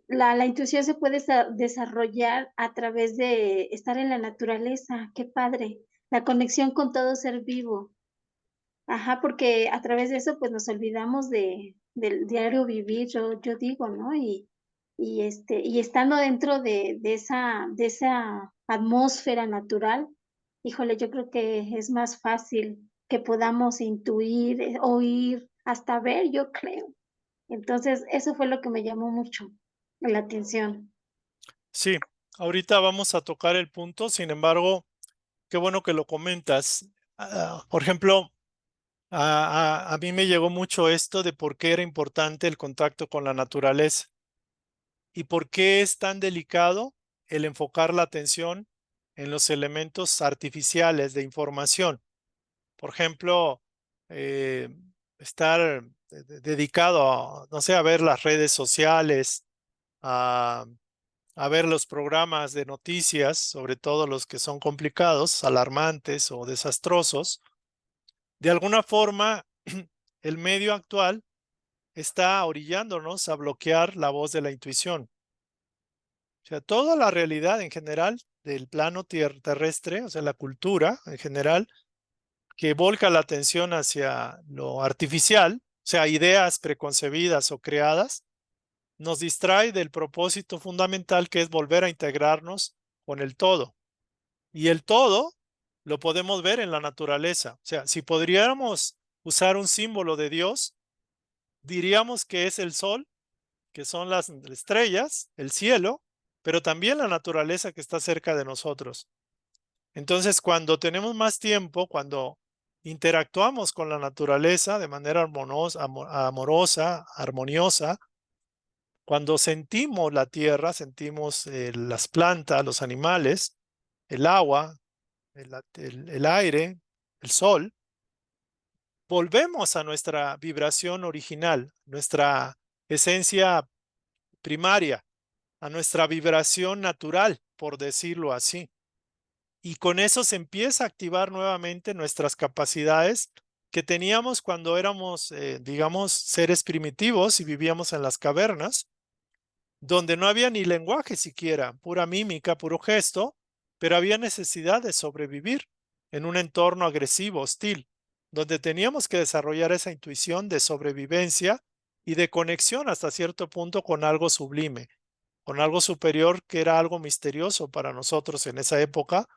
la intuición se puede desarrollar a través de estar en la naturaleza. Qué padre. La conexión con todo ser vivo. Ajá, porque a través de eso, pues, nos olvidamos del diario vivir, yo digo, ¿no? Y estando dentro de esa atmósfera natural, híjole, yo creo que es más fácil que podamos intuir, oír, hasta ver, yo creo. Entonces, eso fue lo que me llamó mucho la atención. Sí, ahorita vamos a tocar el punto, sin embargo, qué bueno que lo comentas. Por ejemplo, a mí me llegó mucho esto de por qué era importante el contacto con la naturaleza y por qué es tan delicado el enfocar la atención en los elementos artificiales de información. Por ejemplo, eh, estar dedicado a, no sé, a ver las redes sociales, a, a ver los programas de noticias, sobre todo los que son complicados, alarmantes o desastrosos. De alguna forma, el medio actual está orillándonos a bloquear la voz de la intuición. O sea, toda la realidad en general del plano terrestre, o sea, la cultura en general, que volca la atención hacia lo artificial, o sea, ideas preconcebidas o creadas, nos distrae del propósito fundamental que es volver a integrarnos con el todo. Y el todo lo podemos ver en la naturaleza. O sea, si podríamos usar un símbolo de Dios, diríamos que es el sol, que son las estrellas, el cielo, pero también la naturaleza que está cerca de nosotros. Entonces, cuando tenemos más tiempo, cuando interactuamos con la naturaleza de manera amorosa, armoniosa, cuando sentimos la tierra, sentimos las plantas, los animales, el agua, el aire, el sol, volvemos a nuestra vibración original, nuestra esencia primaria, a nuestra vibración natural, por decirlo así. Y con eso se empieza a activar nuevamente nuestras capacidades que teníamos cuando éramos, digamos, seres primitivos y vivíamos en las cavernas, donde no había ni lenguaje siquiera, pura mímica, puro gesto, pero había necesidad de sobrevivir en un entorno agresivo, hostil, donde teníamos que desarrollar esa intuición de sobrevivencia y de conexión hasta cierto punto con algo sublime, con algo superior que era algo misterioso para nosotros en esa época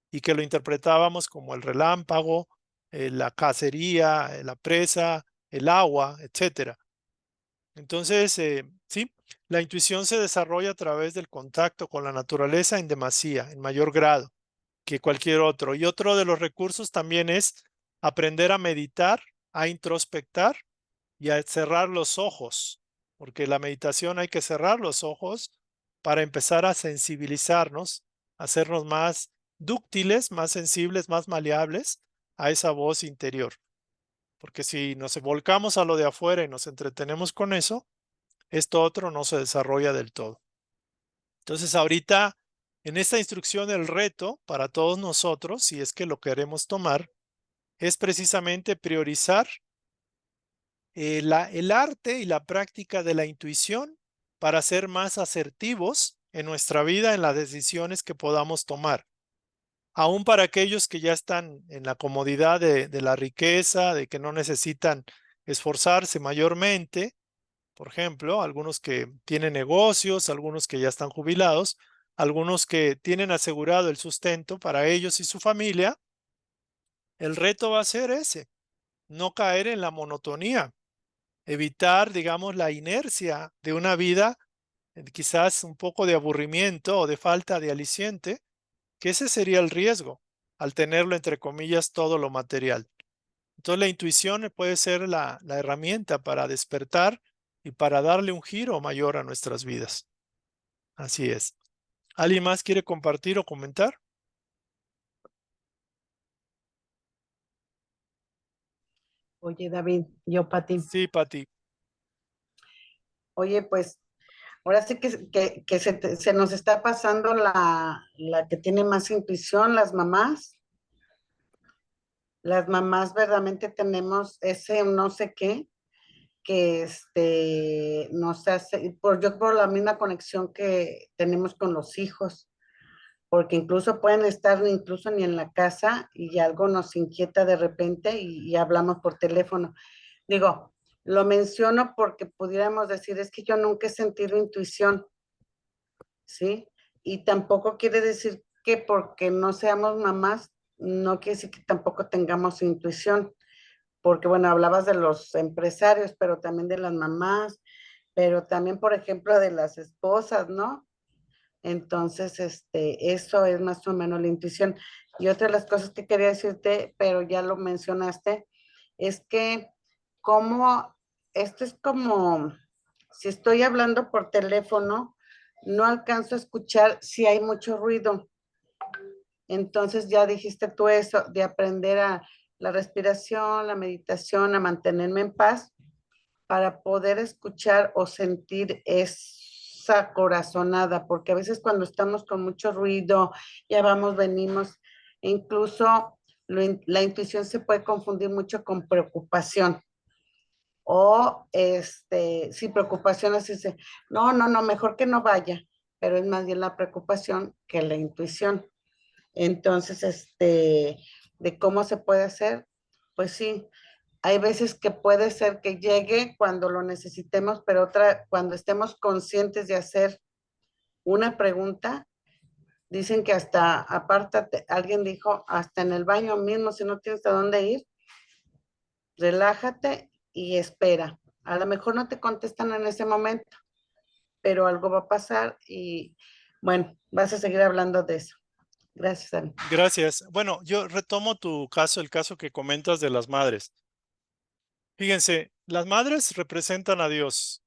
y que lo interpretábamos como el relámpago, la cacería, la presa, el agua, etcétera. Entonces, sí, la intuición se desarrolla a través del contacto con la naturaleza en demasía, en mayor grado que cualquier otro. Y otro de los recursos también es aprender a meditar, a introspectar y a cerrar los ojos, porque la meditación hay que cerrar los ojos para empezar a sensibilizarnos, a hacernos más dúctiles, más sensibles, más maleables a esa voz interior. Porque si nos volcamos a lo de afuera y nos entretenemos con eso, esto otro no se desarrolla del todo. Entonces, ahorita, en esta instrucción, el reto para todos nosotros, si es que lo queremos tomar, es precisamente priorizar el arte y la práctica de la intuición para ser más asertivos en nuestra vida, en las decisiones que podamos tomar. Aún para aquellos que ya están en la comodidad de la riqueza, de que no necesitan esforzarse mayormente, por ejemplo, algunos que tienen negocios, algunos que ya están jubilados, algunos que tienen asegurado el sustento para ellos y su familia, el reto va a ser ese, no caer en la monotonía, evitar, digamos, la inercia de una vida, quizás un poco de aburrimiento o de falta de aliciente, que ese sería el riesgo al tenerlo, entre comillas, todo lo material. Entonces la intuición puede ser la herramienta para despertar y para darle un giro mayor a nuestras vidas. Así es. ¿Alguien más quiere compartir o comentar? Oye, David, yo para ti. Sí, Pati. Oye, pues ahora sí que se nos está pasando la que tiene más intuición, las mamás. Las mamás verdaderamente tenemos ese no sé qué que nos hace, por la misma conexión que tenemos con los hijos, porque incluso pueden estar incluso ni en la casa y algo nos inquieta de repente y hablamos por teléfono. Digo, lo menciono porque pudiéramos decir, es que yo nunca he sentido intuición, ¿sí? Y tampoco quiere decir que porque no seamos mamás, no quiere decir que tampoco tengamos intuición, porque bueno, hablabas de los empresarios, pero también de las mamás, pero también, por ejemplo, de las esposas, ¿no? Entonces, eso es más o menos la intuición. Y otra de las cosas que quería decirte, pero ya lo mencionaste, es que como, esto es como, si estoy hablando por teléfono, no alcanzo a escuchar si hay mucho ruido. Entonces ya dijiste tú eso, de aprender a la respiración, la meditación, a mantenerme en paz para poder escuchar o sentir esa corazonada, porque a veces cuando estamos con mucho ruido, ya vamos, venimos, e incluso la intuición se puede confundir mucho con preocupación. O sí, preocupación así se, no, no, no, mejor que no vaya, pero es más bien la preocupación que la intuición. Entonces, de cómo se puede hacer, pues sí, hay veces que puede ser que llegue cuando lo necesitemos, pero otra, cuando estemos conscientes de hacer una pregunta, dicen que hasta, apártate, alguien dijo, hasta en el baño mismo, si no tienes a dónde ir, relájate y espera. A lo mejor no te contestan en ese momento, pero algo va a pasar y bueno, vas a seguir hablando de eso. Gracias, Ani. Gracias. Bueno, yo retomo tu caso, el caso que comentas de las madres. Fíjense, las madres representan a Dios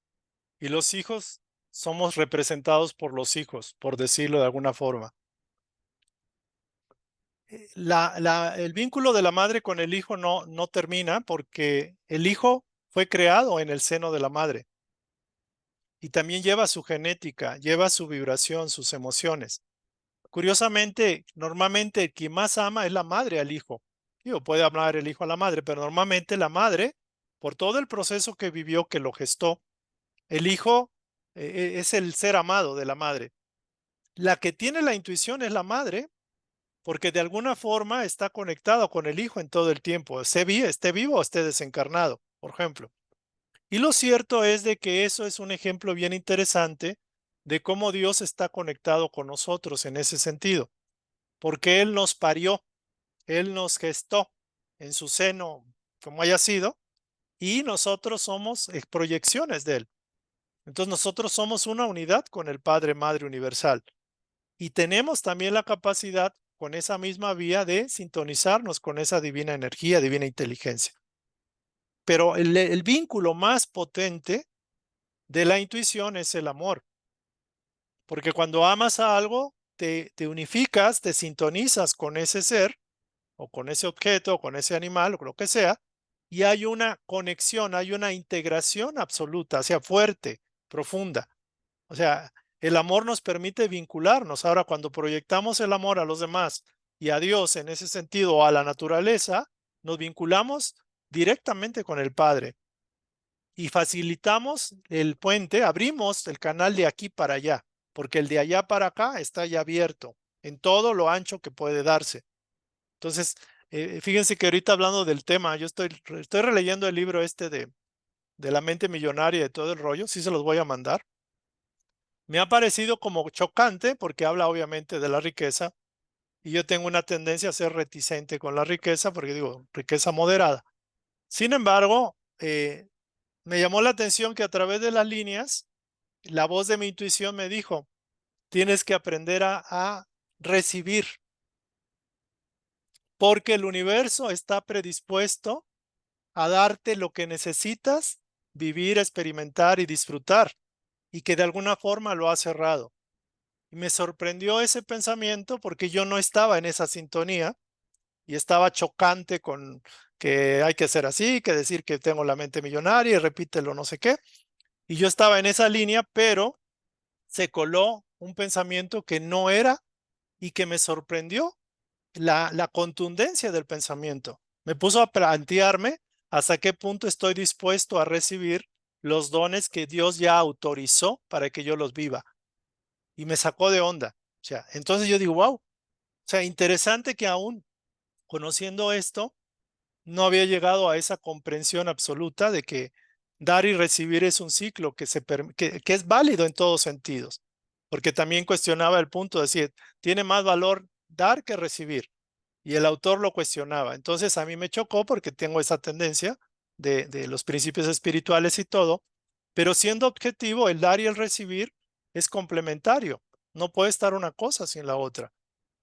y los hijos somos representados por los hijos, por decirlo de alguna forma. El vínculo de la madre con el hijo no termina porque el hijo fue creado en el seno de la madre y también lleva su genética, lleva su vibración, sus emociones. Curiosamente, normalmente quien más ama es la madre al hijo. Digo, puede hablar el hijo a la madre, pero normalmente la madre, por todo el proceso que vivió, que lo gestó, el hijo es el ser amado de la madre. La que tiene la intuición es la madre, porque de alguna forma está conectado con el hijo en todo el tiempo, esté vivo o esté desencarnado, por ejemplo. Y lo cierto es de que eso es un ejemplo bien interesante de cómo Dios está conectado con nosotros en ese sentido, porque Él nos parió, Él nos gestó en su seno, como haya sido, y nosotros somos proyecciones de Él. Entonces nosotros somos una unidad con el Padre, Madre Universal. Y tenemos también la capacidad con esa misma vía de sintonizarnos con esa divina energía, divina inteligencia. Pero el vínculo más potente de la intuición es el amor. Porque cuando amas a algo, te unificas, te sintonizas con ese ser o con ese objeto, o con ese animal, o lo que sea, y hay una conexión, hay una integración absoluta, o sea, fuerte, profunda. O sea, el amor nos permite vincularnos. Ahora, cuando proyectamos el amor a los demás y a Dios en ese sentido, o a la naturaleza, nos vinculamos directamente con el Padre y facilitamos el puente, abrimos el canal de aquí para allá, porque el de allá para acá está ya abierto en todo lo ancho que puede darse. Entonces, fíjense que ahorita hablando del tema, yo estoy releyendo el libro de la mente millonaria y de todo el rollo, sí se los voy a mandar. Me ha parecido como chocante porque habla obviamente de la riqueza y yo tengo una tendencia a ser reticente con la riqueza porque digo, riqueza moderada. Sin embargo, me llamó la atención que a través de las líneas, la voz de mi intuición me dijo, tienes que aprender a recibir porque el universo está predispuesto a darte lo que necesitas vivir, experimentar y disfrutar y que de alguna forma lo ha cerrado. Y me sorprendió ese pensamiento porque yo no estaba en esa sintonía y estaba chocante con que hay que ser así, que decir que tengo la mente millonaria y repítelo no sé qué. Y yo estaba en esa línea, pero se coló un pensamiento que no era y que me sorprendió la contundencia del pensamiento. Me puso a plantearme hasta qué punto estoy dispuesto a recibir los dones que Dios ya autorizó para que yo los viva. Y me sacó de onda. O sea, entonces yo digo, wow, o sea, interesante que aún conociendo esto, no había llegado a esa comprensión absoluta de que dar y recibir es un ciclo que es válido en todos sentidos. Porque también cuestionaba el punto de decir, tiene más valor dar que recibir. y el autor lo cuestionaba. Entonces a mí me chocó porque tengo esa tendencia de los principios espirituales y todo, pero siendo objetivo, el dar y el recibir es complementario. No puede estar una cosa sin la otra.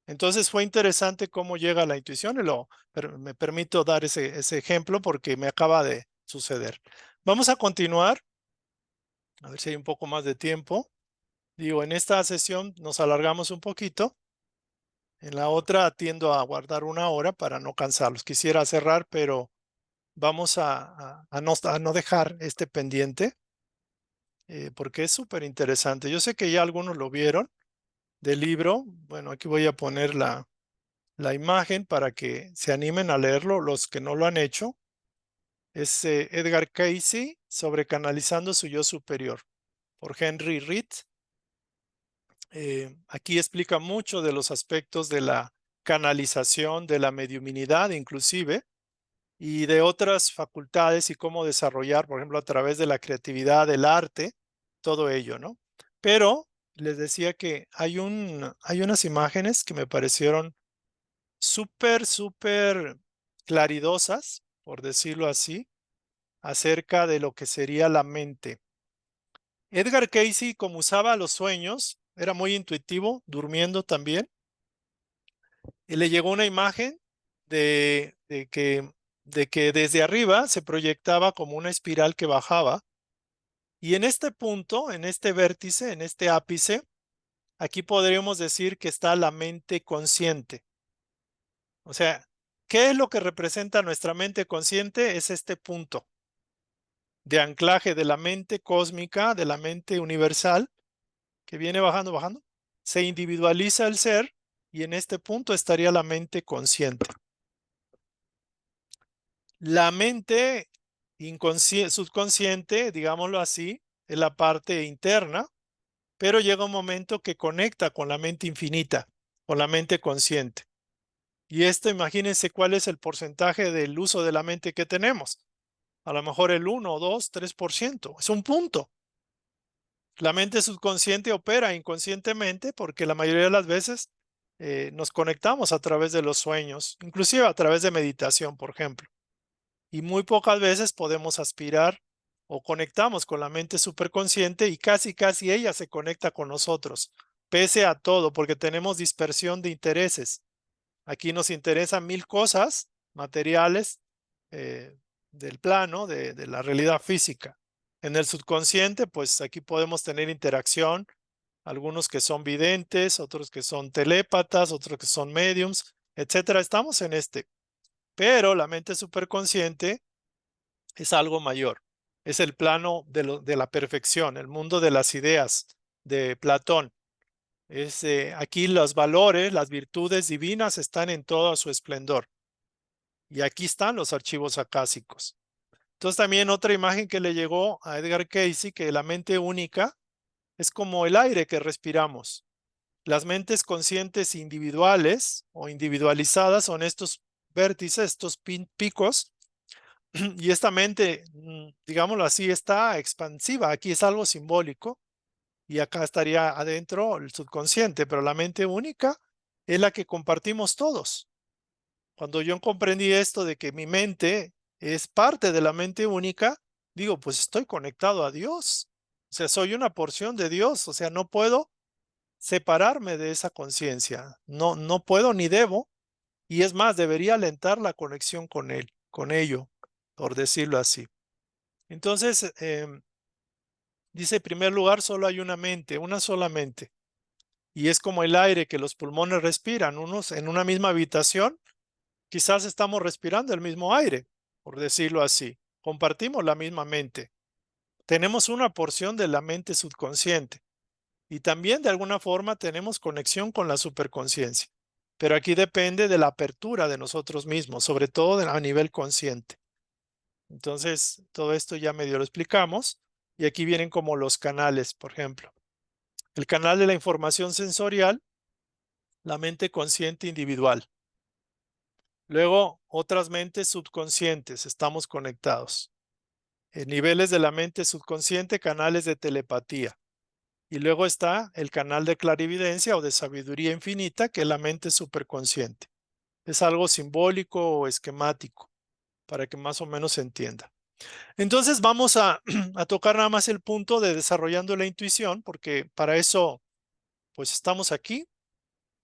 Entonces fue interesante cómo llega la intuición me permito dar ese ejemplo porque me acaba de suceder. Vamos a continuar, a ver si hay un poco más de tiempo. Digo, en esta sesión nos alargamos un poquito. En la otra tiendo a guardar 1 hora para no cansarlos. Quisiera cerrar, pero vamos a no dejar este pendiente porque es súper interesante. Yo sé que ya algunos lo vieron del libro. Bueno, aquí voy a poner la imagen para que se animen a leerlo los que no lo han hecho. Es Edgar Cayce sobre Canalizando su Yo Superior por Henry Reed. Aquí explica mucho de los aspectos de la canalización, de la mediuminidad inclusive, y de otras facultades y cómo desarrollar, por ejemplo, a través de la creatividad, del arte, todo ello, ¿no? Pero les decía que hay unas imágenes que me parecieron súper claridosas, por decirlo así, acerca de lo que sería la mente. Edgar Cayce, como usaba los sueños, era muy intuitivo, durmiendo también, y le llegó una imagen de que desde arriba se proyectaba como una espiral que bajaba, y en este punto, en este vértice, en este ápice, aquí podríamos decir que está la mente consciente. O sea, ¿qué es lo que representa nuestra mente consciente? Es este punto de anclaje de la mente cósmica, de la mente universal, que viene bajando, se individualiza el ser y en este punto estaría la mente consciente. La mente subconsciente, digámoslo así, es la parte interna, pero llega un momento que conecta con la mente infinita, con la mente consciente. Y esto, imagínense cuál es el porcentaje del uso de la mente que tenemos. A lo mejor el 1, 2, 3%. Es un punto. La mente subconsciente opera inconscientemente porque la mayoría de las veces nos conectamos a través de los sueños, inclusive a través de meditación, por ejemplo. Y muy pocas veces podemos aspirar o conectamos con la mente superconsciente y casi ella se conecta con nosotros, pese a todo, porque tenemos dispersión de intereses. Aquí nos interesan 1000 cosas materiales eh, del plano de la realidad física. En el subconsciente, pues aquí podemos tener interacción, algunos que son videntes, otros que son telépatas, otros que son mediums, etcétera. Estamos en este. Pero la mente superconsciente es algo mayor. Es el plano de la perfección, el mundo de las ideas de Platón. Aquí los valores, las virtudes divinas están en todo su esplendor. Y aquí están los archivos acásicos. Entonces también otra imagen que le llegó a Edgar Cayce, que la mente única es como el aire que respiramos. Las mentes conscientes individuales o individualizadas son estos vértices, estos picos, y esta mente, digámoslo así, está expansiva. Aquí es algo simbólico y acá estaría adentro el subconsciente, pero la mente única es la que compartimos todos. Cuando yo comprendí esto de que mi mente es parte de la mente única, digo, pues estoy conectado a Dios. O sea, soy una porción de Dios. O sea, no puedo separarme de esa conciencia. No puedo ni debo. Y es más, debería alentar la conexión con Él, con ello, por decirlo así. Entonces, dice, en primer lugar, solo hay una mente, una sola mente. Y es como el aire que los pulmones respiran, unos en una misma habitación. Quizás estamos respirando el mismo aire, por decirlo así. Compartimos la misma mente. Tenemos una porción de la mente subconsciente y también de alguna forma tenemos conexión con la superconsciencia. Pero aquí depende de la apertura de nosotros mismos, sobre todo a nivel consciente. Entonces, todo esto ya medio lo explicamos y aquí vienen como los canales, por ejemplo. El canal de la información sensorial, la mente consciente individual. Luego, otras mentes subconscientes, estamos conectados. Niveles de la mente subconsciente, canales de telepatía. Y luego está el canal de clarividencia o de sabiduría infinita, que es la mente superconsciente. Es algo simbólico o esquemático para que más o menos se entienda. Entonces vamos a tocar nada más el punto de desarrollando la intuición, porque para eso pues estamos aquí.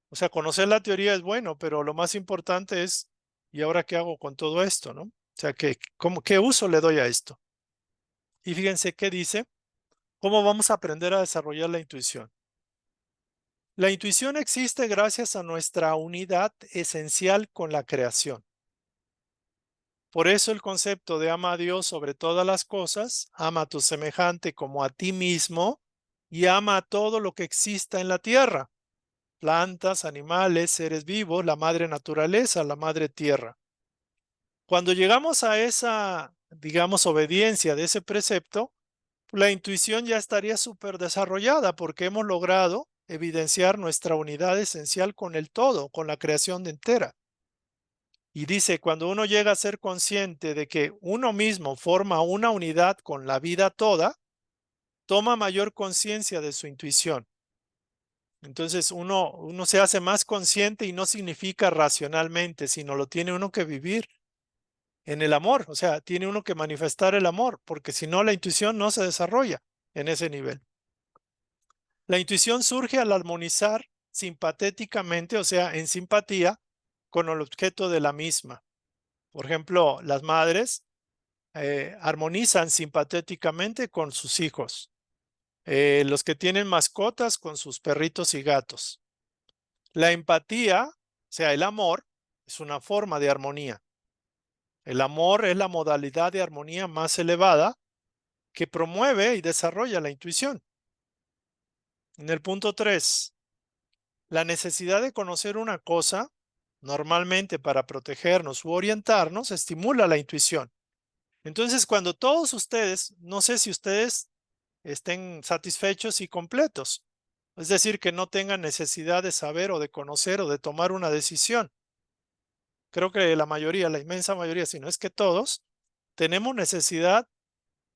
O sea, conocer la teoría es bueno, pero lo más importante es, ¿y ahora qué hago con todo esto, no? O sea, ¿qué uso le doy a esto? Y fíjense qué dice, ¿cómo vamos a aprender a desarrollar la intuición? La intuición existe gracias a nuestra unidad esencial con la creación. Por eso el concepto de ama a Dios sobre todas las cosas, ama a tu semejante como a ti mismo y ama a todo lo que exista en la tierra, plantas, animales, seres vivos, la madre naturaleza, la madre tierra. Cuando llegamos a esa, digamos, obediencia de ese precepto, la intuición ya estaría súper desarrollada porque hemos logrado evidenciar nuestra unidad esencial con el todo, con la creación entera. Y dice, cuando uno llega a ser consciente de que uno mismo forma una unidad con la vida toda, toma mayor conciencia de su intuición. Entonces uno se hace más consciente y no significa racionalmente, sino lo tiene uno que vivir en el amor. O sea, tiene uno que manifestar el amor, porque si no, la intuición no se desarrolla en ese nivel. La intuición surge al armonizar simpatéticamente, o sea, en simpatía con el objeto de la misma. Por ejemplo, las madres armonizan simpatéticamente con sus hijos. Los que tienen mascotas con sus perritos y gatos. La empatía, o sea, el amor, es una forma de armonía. El amor es la modalidad de armonía más elevada que promueve y desarrolla la intuición. En el punto 3, la necesidad de conocer una cosa, normalmente para protegernos u orientarnos, estimula la intuición. Entonces, cuando todos ustedes, no sé si ustedes estén satisfechos y completos, es decir, que no tengan necesidad de saber o de conocer o de tomar una decisión. Creo que la mayoría, la inmensa mayoría, si no es que todos, tenemos necesidad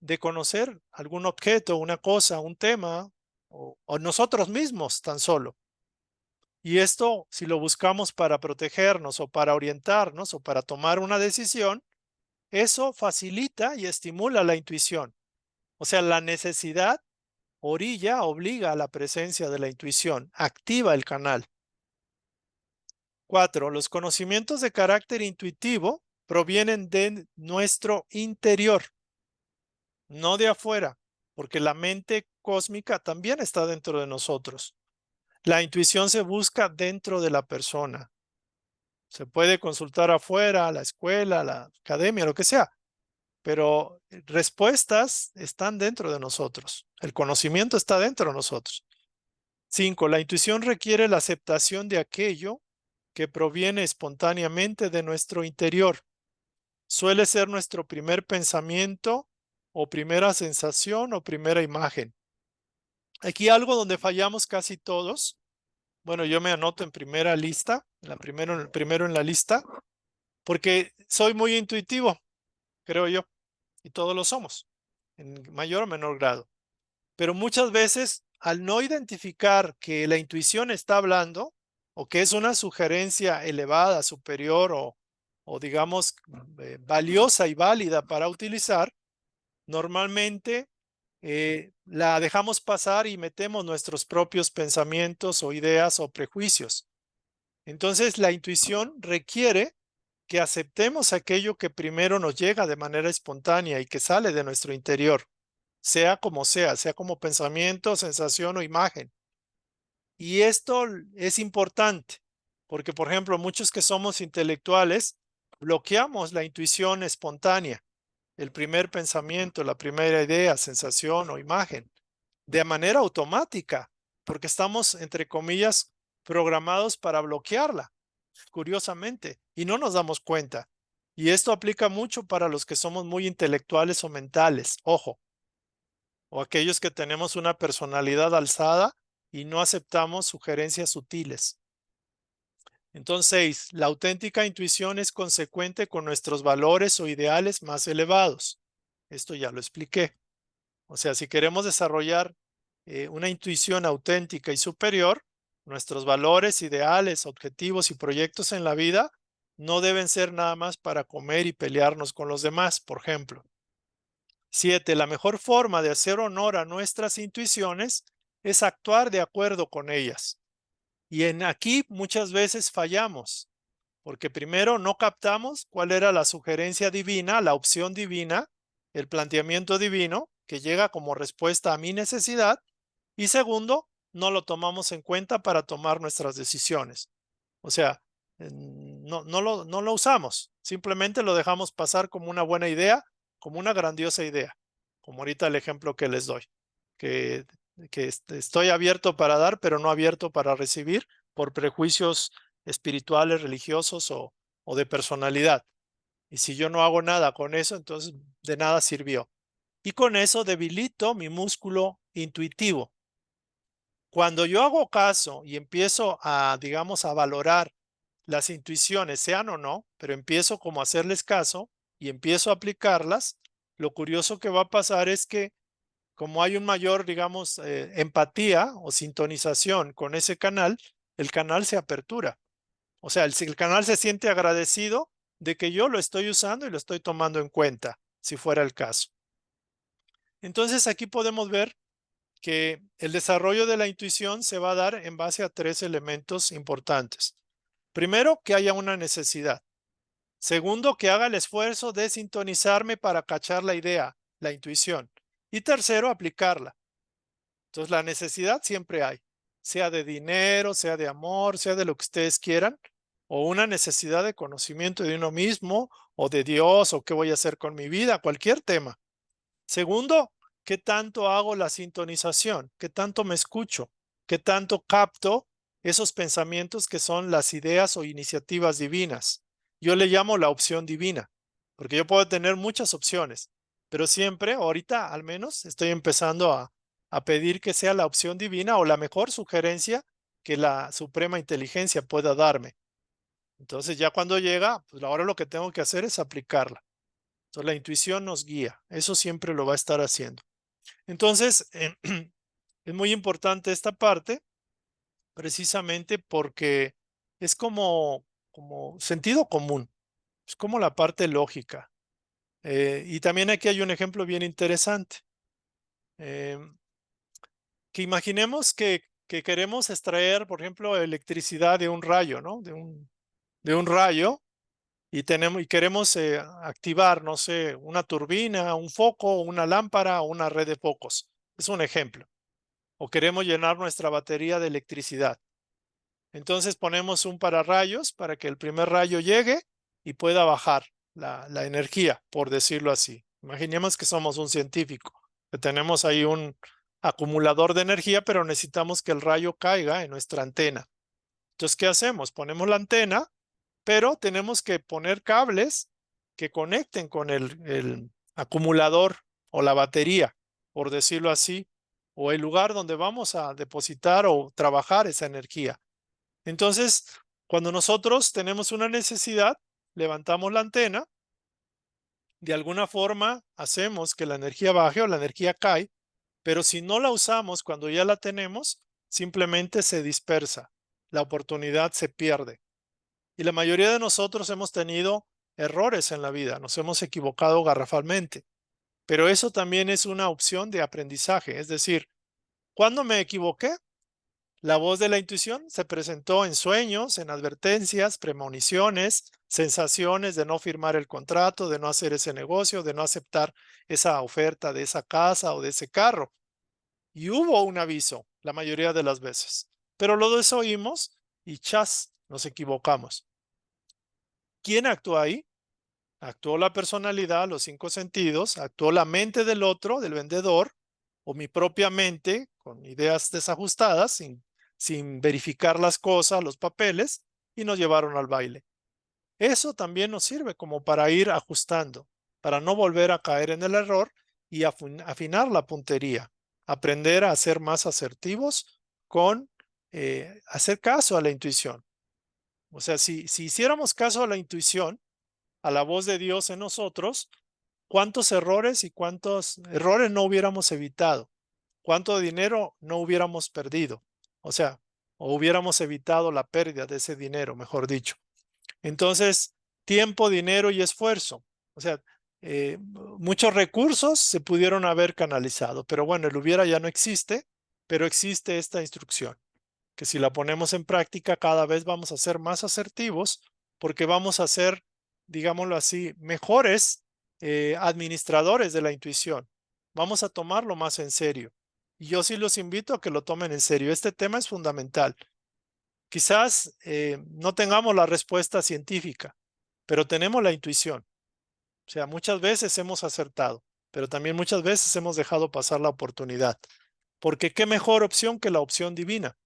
de conocer algún objeto, una cosa, un tema, o nosotros mismos tan solo. Y esto, si lo buscamos para protegernos o para orientarnos o para tomar una decisión, eso facilita y estimula la intuición. O sea, la necesidad obliga a la presencia de la intuición, activa el canal. 4. Los conocimientos de carácter intuitivo provienen de nuestro interior, no de afuera, porque la mente cósmica también está dentro de nosotros. La intuición se busca dentro de la persona. Se puede consultar afuera, la escuela, la academia, lo que sea, pero respuestas están dentro de nosotros. El conocimiento está dentro de nosotros. 5. La intuición requiere la aceptación de aquello que proviene espontáneamente de nuestro interior. Suele ser nuestro primer pensamiento o primera sensación o primera imagen. Aquí algo donde fallamos casi todos. Bueno, yo me anoto en primera lista, primero en la lista, porque soy muy intuitivo, creo yo, y todos lo somos, en mayor o menor grado. Pero muchas veces, al no identificar que la intuición está hablando, o que es una sugerencia elevada, superior, o digamos, valiosa y válida para utilizar, normalmente la dejamos pasar y metemos nuestros propios pensamientos o ideas o prejuicios. Entonces, la intuición requiere que aceptemos aquello que primero nos llega de manera espontánea y que sale de nuestro interior, sea como pensamiento, sensación o imagen. Y esto es importante porque, por ejemplo, muchos que somos intelectuales bloqueamos la intuición espontánea, el primer pensamiento, la primera idea, sensación o imagen, de manera automática, porque estamos, entre comillas, programados para bloquearla, curiosamente, y no nos damos cuenta. Y esto aplica mucho para los que somos muy intelectuales o mentales, ojo, o aquellos que tenemos una personalidad alzada y no aceptamos sugerencias sutiles. Entonces, la auténtica intuición es consecuente con nuestros valores o ideales más elevados. Esto ya lo expliqué. O sea, si queremos desarrollar una intuición auténtica y superior, nuestros valores, ideales, objetivos y proyectos en la vida no deben ser nada más para comer y pelearnos con los demás, por ejemplo. 7. La mejor forma de hacer honor a nuestras intuiciones es actuar de acuerdo con ellas. Y aquí muchas veces fallamos, porque primero no captamos cuál era la sugerencia divina, la opción divina, el planteamiento divino que llega como respuesta a mi necesidad, y segundo, no lo tomamos en cuenta para tomar nuestras decisiones. O sea, no lo usamos, simplemente lo dejamos pasar como una buena idea, como una grandiosa idea, como ahorita el ejemplo que les doy, que estoy abierto para dar, pero no abierto para recibir por prejuicios espirituales, religiosos o de personalidad. Y si yo no hago nada con eso, entonces de nada sirvió. Y con eso debilito mi músculo intuitivo. Cuando yo hago caso y empiezo a, digamos, a valorar las intuiciones, sean o no, pero empiezo como a hacerles caso y empiezo a aplicarlas, lo curioso que va a pasar es que como hay un mayor, digamos, empatía o sintonización con ese canal, el canal se apertura. O sea, el canal se siente agradecido de que yo lo estoy usando y lo estoy tomando en cuenta, si fuera el caso. Entonces aquí podemos ver que el desarrollo de la intuición se va a dar en base a 3 elementos importantes. Primero, que haya una necesidad. Segundo, que haga el esfuerzo de sintonizarme para cachar la idea, la intuición. Y tercero, aplicarla. Entonces, la necesidad siempre hay, sea de dinero, sea de amor, sea de lo que ustedes quieran, o una necesidad de conocimiento de uno mismo, o de Dios, o qué voy a hacer con mi vida, cualquier tema. Segundo, ¿qué tanto hago la sintonización? ¿Qué tanto me escucho? ¿Qué tanto capto esos pensamientos que son las ideas o iniciativas divinas? Yo le llamo la opción divina, porque yo puedo tener muchas opciones, pero siempre, ahorita al menos, estoy empezando a pedir que sea la opción divina o la mejor sugerencia que la suprema inteligencia pueda darme. Entonces ya cuando llega, pues ahora lo que tengo que hacer es aplicarla. Entonces la intuición nos guía, eso siempre lo va a estar haciendo. Entonces, es muy importante esta parte, precisamente porque es como sentido común, es como la parte lógica. Y también aquí hay un ejemplo bien interesante. Que imaginemos que queremos extraer, por ejemplo, electricidad de un rayo, ¿no? De un rayo y queremos activar, no sé, una turbina, un foco, una lámpara o una red de focos. Es un ejemplo. O queremos llenar nuestra batería de electricidad. Entonces ponemos un pararrayos para que el primer rayo llegue y pueda bajar la energía, por decirlo así. Imaginemos que somos un científico, que tenemos ahí un acumulador de energía, pero necesitamos que el rayo caiga en nuestra antena. Entonces, ¿qué hacemos? Ponemos la antena, pero tenemos que poner cables que conecten con el acumulador o la batería, por decirlo así, o el lugar donde vamos a depositar o trabajar esa energía. Entonces, cuando nosotros tenemos una necesidad, levantamos la antena, de alguna forma hacemos que la energía baje o la energía cae, pero si no la usamos cuando ya la tenemos, simplemente se dispersa, la oportunidad se pierde. Y la mayoría de nosotros hemos tenido errores en la vida, nos hemos equivocado garrafalmente, pero eso también es una opción de aprendizaje, es decir, ¿cuándo me equivoqué? La voz de la intuición se presentó en sueños, en advertencias, premoniciones, sensaciones de no firmar el contrato, de no hacer ese negocio, de no aceptar esa oferta de esa casa o de ese carro. Y hubo un aviso la mayoría de las veces, pero lo desoímos y chas, nos equivocamos. ¿Quién actuó ahí? Actuó la personalidad, los 5 sentidos, actuó la mente del otro, del vendedor, o mi propia mente con ideas desajustadas, sin verificar las cosas, los papeles, y nos llevaron al baile. Eso también nos sirve como para ir ajustando, para no volver a caer en el error y afinar la puntería, aprender a ser más asertivos con hacer caso a la intuición. O sea, si hiciéramos caso a la intuición, a la voz de Dios en nosotros, ¿cuántos errores y cuántos errores no hubiéramos evitado? ¿Cuánto dinero no hubiéramos perdido? O sea, o hubiéramos evitado la pérdida de ese dinero, mejor dicho. Entonces, tiempo, dinero y esfuerzo. O sea, muchos recursos se pudieron haber canalizado, pero bueno, el hubiera ya no existe, pero existe esta instrucción, que si la ponemos en práctica cada vez vamos a ser más asertivos porque vamos a ser, digámoslo así, mejores administradores de la intuición. Vamos a tomarlo más en serio. Y yo sí los invito a que lo tomen en serio. Este tema es fundamental. Quizás no tengamos la respuesta científica, pero tenemos la intuición. O sea, muchas veces hemos acertado, pero también muchas veces hemos dejado pasar la oportunidad. Porque qué mejor opción que la opción divina.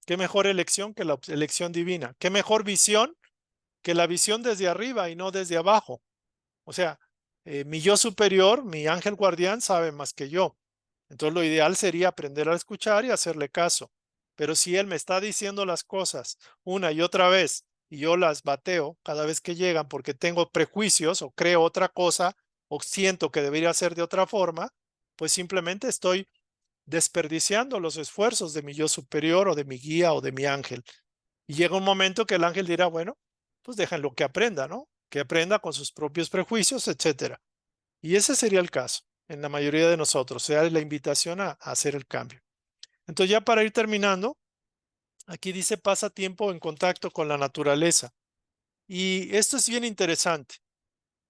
Qué mejor elección que la elección divina. Qué mejor visión que la visión desde arriba y no desde abajo. O sea, mi yo superior, mi ángel guardián sabe más que yo. Entonces lo ideal sería aprender a escuchar y hacerle caso. Pero si él me está diciendo las cosas una y otra vez y yo las bateo cada vez que llegan porque tengo prejuicios o creo otra cosa o siento que debería ser de otra forma, pues simplemente estoy desperdiciando los esfuerzos de mi yo superior o de mi guía o de mi ángel. Y llega un momento que el ángel dirá, bueno, pues déjenlo que aprenda, ¿no? Que aprenda con sus propios prejuicios, etcétera. Y ese sería el caso en la mayoría de nosotros, sea la invitación a hacer el cambio. Entonces ya para ir terminando, aquí dice pasa tiempo en contacto con la naturaleza. Y esto es bien interesante.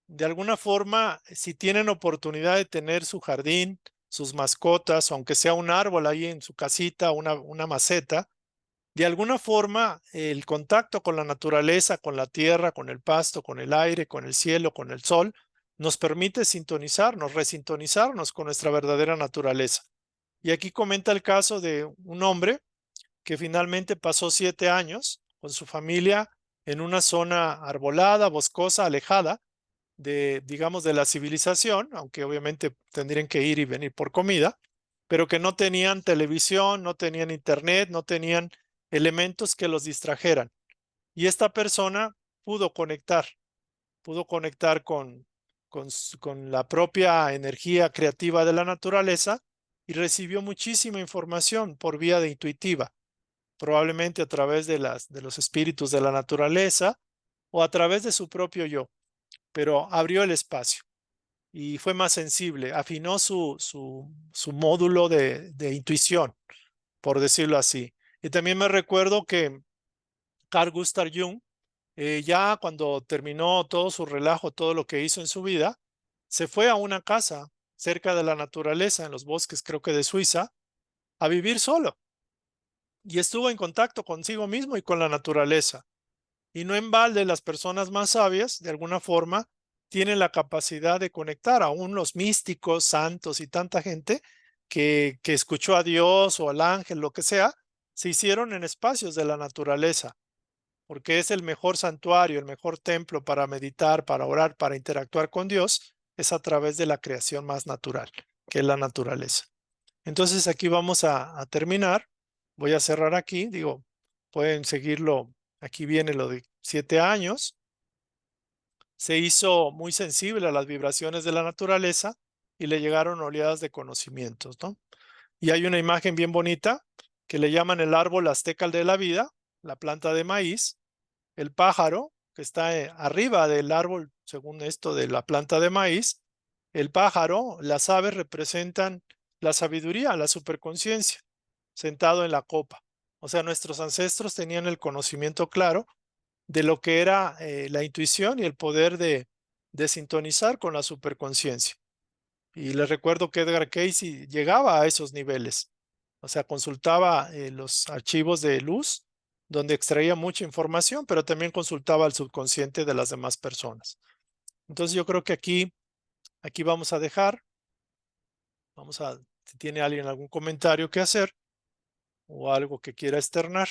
De alguna forma, si tienen oportunidad de tener su jardín, sus mascotas, aunque sea un árbol ahí en su casita, una maceta, de alguna forma el contacto con la naturaleza, con la tierra, con el pasto, con el aire, con el cielo, con el sol, nos permite sintonizarnos, resintonizarnos con nuestra verdadera naturaleza. Y aquí comenta el caso de un hombre que finalmente pasó 7 años con su familia en una zona arbolada, boscosa, alejada de, digamos, de la civilización, aunque obviamente tendrían que ir y venir por comida, pero que no tenían televisión, no tenían internet, no tenían elementos que los distrajeran. Y esta persona pudo conectar con la propia energía creativa de la naturaleza y recibió muchísima información por vía de intuitiva, probablemente a través de los espíritus de la naturaleza o a través de su propio yo, pero abrió el espacio y fue más sensible, afinó su módulo de intuición, por decirlo así. Y también me recuerdo que Carl Gustav Jung, ya cuando terminó todo su relajo, todo lo que hizo en su vida, se fue a una casa cerca de la naturaleza, en los bosques creo que de Suiza, a vivir solo. Y estuvo en contacto consigo mismo y con la naturaleza. Y no en balde las personas más sabias, de alguna forma, tienen la capacidad de conectar, aún los místicos, santos y tanta gente que escuchó a Dios o al ángel, lo que sea, se hicieron en espacios de la naturaleza, porque es el mejor santuario, el mejor templo para meditar, para orar, para interactuar con Dios, es a través de la creación más natural, que es la naturaleza. Entonces aquí vamos a terminar. Voy a cerrar aquí, digo, pueden seguirlo. Aquí viene lo de 7 años. Se hizo muy sensible a las vibraciones de la naturaleza y le llegaron oleadas de conocimientos, ¿no? Y hay una imagen bien bonita que le llaman el árbol azteca de la vida, la planta de maíz, el pájaro que está arriba del árbol, según esto de la planta de maíz, el pájaro, las aves representan la sabiduría, la superconciencia, sentado en la copa. O sea, nuestros ancestros tenían el conocimiento claro de lo que era la intuición y el poder de sintonizar con la superconciencia. Y les recuerdo que Edgar Cayce llegaba a esos niveles. O sea, consultaba los archivos de luz, donde extraía mucha información, pero también consultaba el subconsciente de las demás personas. Entonces yo creo que aquí vamos a dejar. Vamos a, si tiene alguien algún comentario que hacer o algo que quiera externar.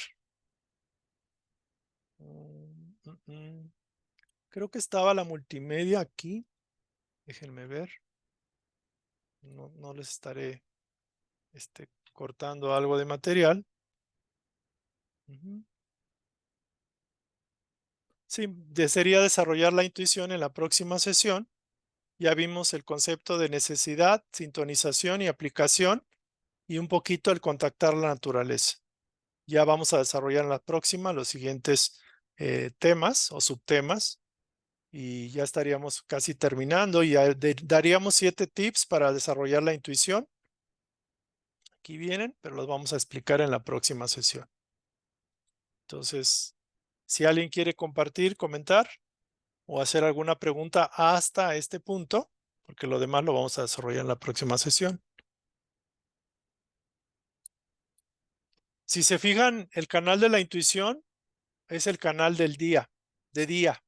Creo que estaba la multimedia aquí. Déjenme ver. No les estaré cortando algo de material. Sí, sería desarrollar la intuición en la próxima sesión. Ya vimos el concepto de necesidad, sintonización y aplicación y un poquito el contactar la naturaleza. Ya vamos a desarrollar en la próxima los siguientes temas o subtemas y ya estaríamos casi terminando y daríamos 7 tips para desarrollar la intuición. Aquí vienen, pero los vamos a explicar en la próxima sesión. Entonces, si alguien quiere compartir, comentar o hacer alguna pregunta hasta este punto, porque lo demás lo vamos a desarrollar en la próxima sesión. Si se fijan, el canal de la intuición es el canal del día, de día.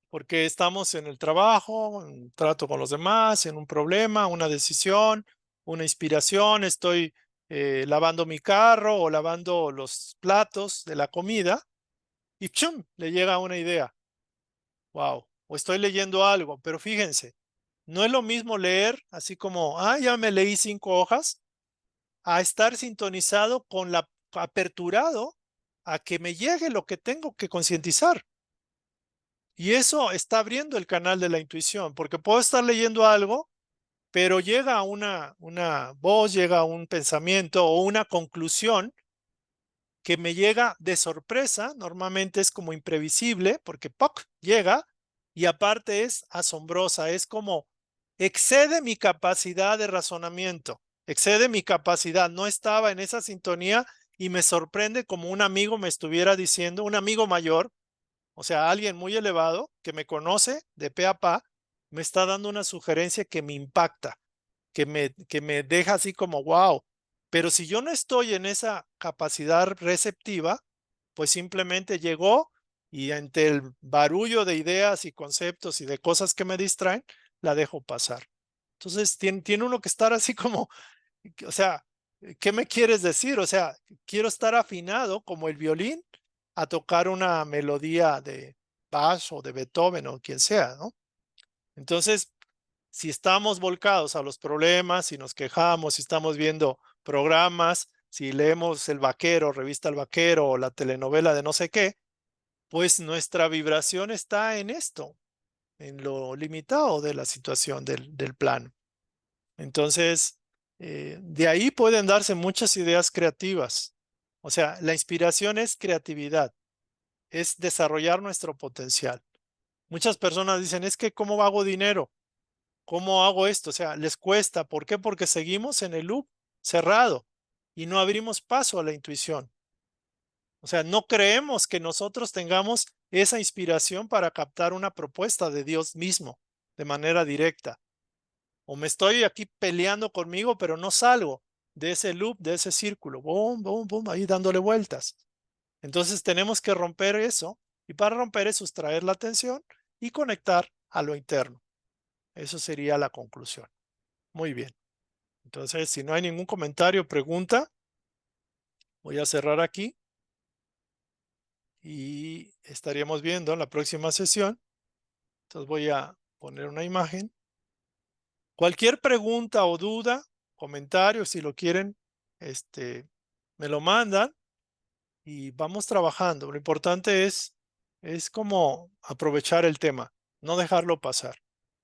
Porque estamos en el trabajo, en trato con los demás, en un problema, una decisión, una inspiración, estoy lavando mi carro o lavando los platos de la comida y ¡chum! Le llega una idea. Wow. O estoy leyendo algo, pero fíjense, no es lo mismo leer así como, ya me leí 5 hojas, a estar sintonizado con aperturado a que me llegue lo que tengo que concientizar. Y eso está abriendo el canal de la intuición, porque puedo estar leyendo algo, pero llega una voz, llega un pensamiento o una conclusión que me llega de sorpresa, normalmente es como imprevisible, porque ¡poc! Llega, y aparte es asombrosa, es como excede mi capacidad de razonamiento, excede mi capacidad, no estaba en esa sintonía y me sorprende como un amigo me estuviera diciendo, un amigo mayor, o sea, alguien muy elevado que me conoce de pe a pa, me está dando una sugerencia que me impacta, que me deja así como wow. Pero si yo no estoy en esa capacidad receptiva, pues simplemente llegó y entre el barullo de ideas y conceptos y de cosas que me distraen, la dejo pasar. Entonces tiene uno que estar así como, o sea, ¿qué me quieres decir? O sea, quiero estar afinado como el violín a tocar una melodía de Bach o de Beethoven o quien sea, ¿no? Entonces, si estamos volcados a los problemas, si nos quejamos, si estamos viendo programas, si leemos El Vaquero, revista El Vaquero o la telenovela de no sé qué, pues nuestra vibración está en esto, en lo limitado de la situación del plano. Entonces, de ahí pueden darse muchas ideas creativas. O sea, la inspiración es creatividad, es desarrollar nuestro potencial. Muchas personas dicen, es que ¿cómo hago dinero? ¿Cómo hago esto? O sea, les cuesta. ¿Por qué? Porque seguimos en el loop cerrado y no abrimos paso a la intuición. O sea, no creemos que nosotros tengamos esa inspiración para captar una propuesta de Dios mismo de manera directa. O me estoy aquí peleando conmigo, pero no salgo de ese loop, de ese círculo. Boom, boom, boom, ahí dándole vueltas. Entonces tenemos que romper eso y para romper eso es traer la atención y conectar a lo interno. Eso sería la conclusión. Muy bien. Entonces, si no hay ningún comentario o pregunta, voy a cerrar aquí y estaríamos viendo en la próxima sesión. Entonces voy a poner una imagen. Cualquier pregunta o duda, comentario, si lo quieren, me lo mandan y vamos trabajando. Lo importante es como aprovechar el tema, no dejarlo pasar.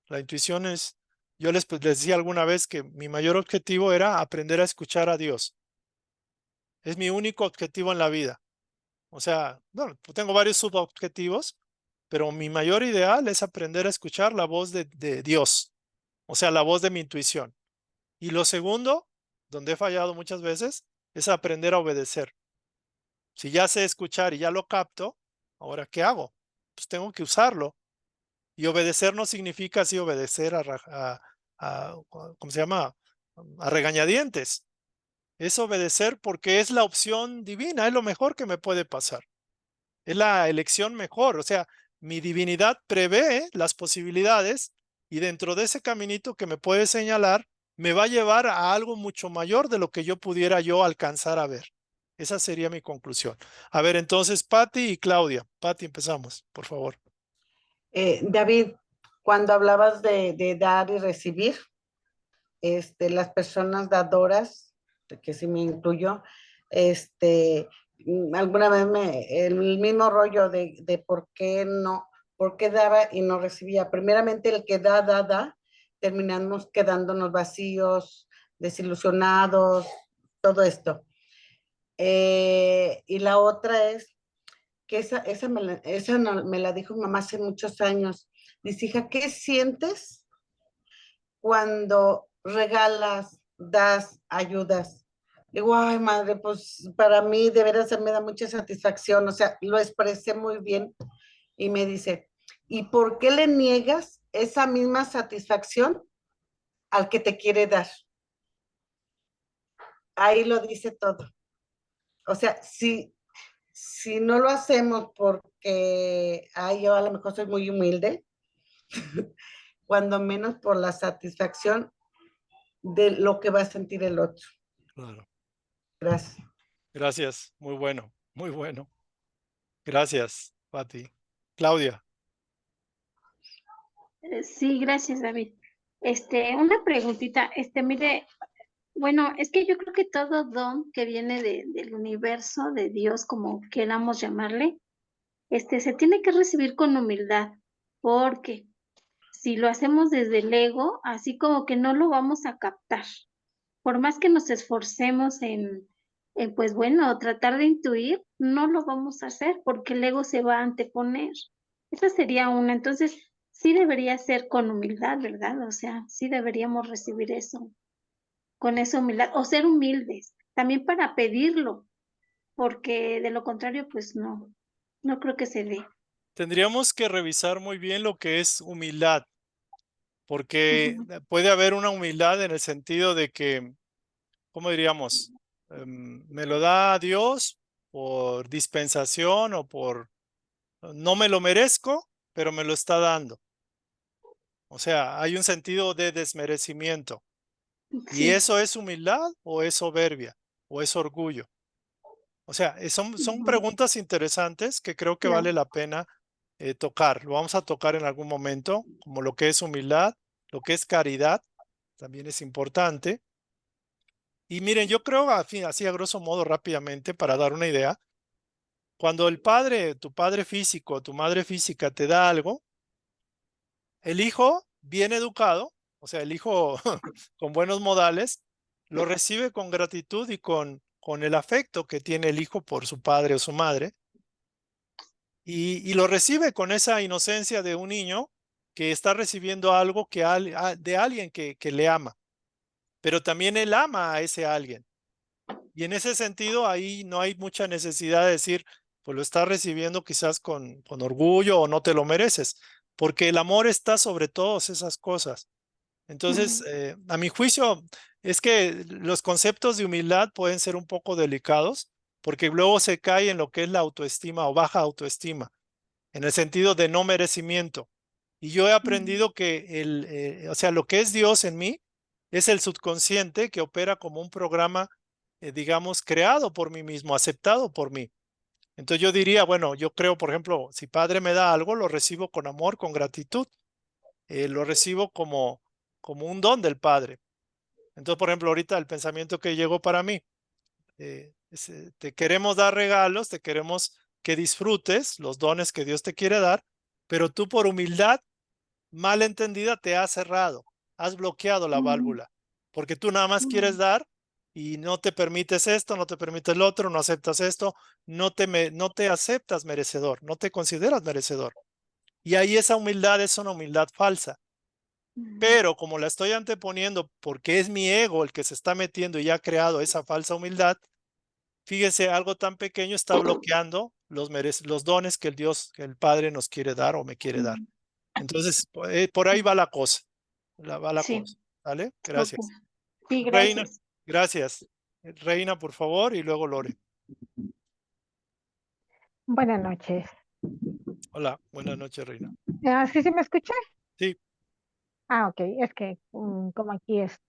La intuición es, yo les decía alguna vez que mi mayor objetivo era aprender a escuchar a Dios. Es mi único objetivo en la vida. O sea, bueno, tengo varios subobjetivos, pero mi mayor ideal es aprender a escuchar la voz de Dios, o sea, la voz de mi intuición. Y lo segundo, donde he fallado muchas veces, es aprender a obedecer. Si ya sé escuchar y ya lo capto, ahora, ¿qué hago? Pues tengo que usarlo. Y obedecer no significa así obedecer ¿cómo se llama? A regañadientes. Es obedecer porque es la opción divina, es lo mejor que me puede pasar. Es la elección mejor. O sea, mi divinidad prevé las posibilidades y dentro de ese caminito que me puede señalar, me va a llevar a algo mucho mayor de lo que yo pudiera yo alcanzar a ver. Esa sería mi conclusión. A ver, entonces, Patti y Claudia. Patti, empezamos, por favor. David, cuando hablabas de dar y recibir, las personas dadoras, que sí me incluyo, alguna vez el mismo rollo de por qué no, por qué daba y no recibía. Primeramente el que da, terminamos quedándonos vacíos, desilusionados, todo esto. Y la otra es que esa me la dijo mi mamá hace muchos años. Dice, hija, ¿qué sientes cuando regalas, das, ayudas? Digo, ay, madre, pues para mí de veras me da mucha satisfacción, o sea, lo expresé muy bien y me dice, ¿y por qué le niegas esa misma satisfacción al que te quiere dar? Ahí lo dice todo. O sea, si no lo hacemos porque, ay, yo a lo mejor soy muy humilde, cuando menos por la satisfacción de lo que va a sentir el otro. Claro. Gracias. Gracias. Muy bueno. Muy bueno. Gracias, Pati. Claudia. Sí, gracias, David. Una preguntita, mire, bueno, es que yo creo que todo don que viene del universo, de Dios, como queramos llamarle, se tiene que recibir con humildad, porque si lo hacemos desde el ego, así como que no lo vamos a captar. Por más que nos esforcemos pues bueno, tratar de intuir, no lo vamos a hacer porque el ego se va a anteponer. Esa sería una. Entonces, sí debería ser con humildad, ¿verdad? O sea, sí deberíamos recibir eso, con esa humildad, o ser humildes, también para pedirlo, porque de lo contrario, pues no creo que se dé. Tendríamos que revisar muy bien lo que es humildad, porque Ujú. puede haber una humildad en el sentido de que, ¿cómo diríamos? Me lo da Dios por dispensación o por no me lo merezco, pero me lo está dando. O sea, hay un sentido de desmerecimiento. ¿Y Sí. eso es humildad o es soberbia o es orgullo? O sea, son Ujú. preguntas interesantes que creo que vale Claro. la pena tocar. Lo vamos a tocar en algún momento, como lo que es humildad, lo que es caridad, también es importante. Y miren, yo creo, así a grosso modo, rápidamente, para dar una idea, cuando el padre, tu padre físico, tu madre física te da algo, el hijo bien educado, o sea, el hijo con buenos modales, lo recibe con gratitud y con el afecto que tiene el hijo por su padre o su madre, y lo recibe con esa inocencia de un niño que está recibiendo algo de alguien que le ama, pero también él ama a ese alguien. Y en ese sentido, ahí no hay mucha necesidad de decir, pues lo estás recibiendo quizás con orgullo o no te lo mereces, porque el amor está sobre todas esas cosas. Entonces, Ujú. a mi juicio, es que los conceptos de humildad pueden ser un poco delicados, porque luego se cae en lo que es la autoestima o baja autoestima, en el sentido de no merecimiento. Y yo he Ujú. aprendido que o sea, lo que es Dios en mí es el subconsciente que opera como un programa, digamos, creado por mí mismo, aceptado por mí. Entonces yo diría, bueno, yo creo, por ejemplo, si Padre me da algo, lo recibo con amor, con gratitud, lo recibo como un don del Padre. Entonces, por ejemplo, ahorita el pensamiento que llegó para mí, te queremos dar regalos, te queremos que disfrutes los dones que Dios te quiere dar, pero tú por humildad mal entendida te has cerrado, has bloqueado la Ujú. válvula, porque tú nada más quieres Ujú. dar y no te permites esto, no te permites lo otro, no aceptas esto, no te aceptas merecedor, no te consideras merecedor. Y ahí esa humildad es una humildad falsa. Ujú. Pero como la estoy anteponiendo porque es mi ego el que se está metiendo y ha creado esa falsa humildad, fíjese, algo tan pequeño está bloqueando los dones que el Dios, que el Padre nos quiere dar o me quiere dar. Ujú. Entonces, por ahí va la cosa. Va la Sí, cosa. ¿Vale? ok. Gracias. Sí, Reina, gracias. gracias. Reina, por favor, y luego Lore. Buenas noches. Hola, buenas noches, Reina. ¿Sí se me escucha? Sí, Ok, es que como aquí es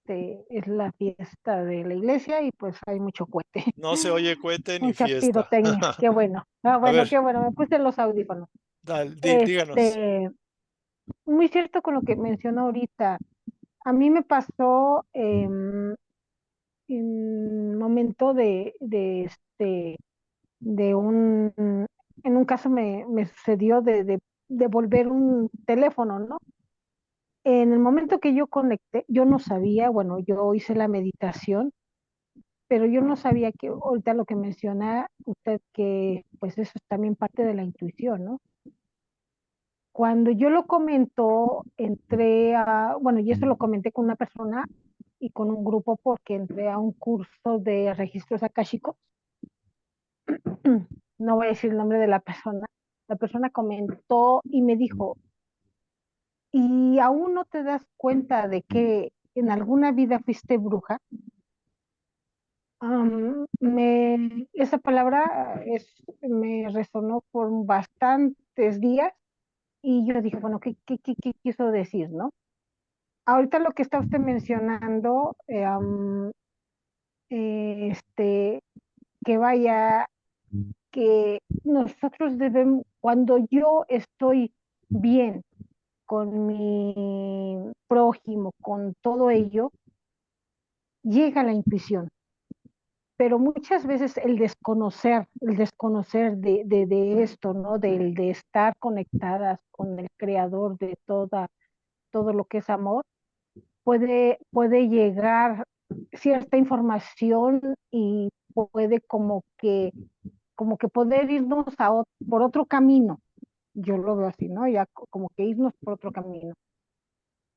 la fiesta de la iglesia y pues hay mucho cohete, no se oye cohete ni mucha fiesta. pirotecnia, qué bueno. A ver, Qué bueno, me puse los audífonos. díganos. Este, muy cierto con lo que mencionó ahorita. A mí me pasó en un momento de en un caso me sucedió de devolver un teléfono, ¿no? En el momento que yo conecté, yo no sabía, bueno, yo hice la meditación pero yo no sabía que ahorita lo que menciona usted, que pues eso es también parte de la intuición, ¿no? Cuando yo lo comento, bueno, y eso lo comenté con una persona y con un grupo porque entré a un curso de registros akáshicos. No voy a decir el nombre de la persona. La persona comentó y me dijo, ¿y aún no te das cuenta de que en alguna vida fuiste bruja? Esa palabra me resonó por bastantes días y yo dije, bueno, ¿qué quiso decir, no? Ahorita lo que está usted mencionando, que vaya, que nosotros debemos, cuando yo estoy bien con mi prójimo, con todo ello, llega la intuición. Pero muchas veces el desconocer de esto, ¿no? De estar conectadas con el creador de todo lo que es amor, puede llegar cierta información y puede como que poder irnos por otro camino. Yo lo veo así, ¿no? Ya como que irnos por otro camino.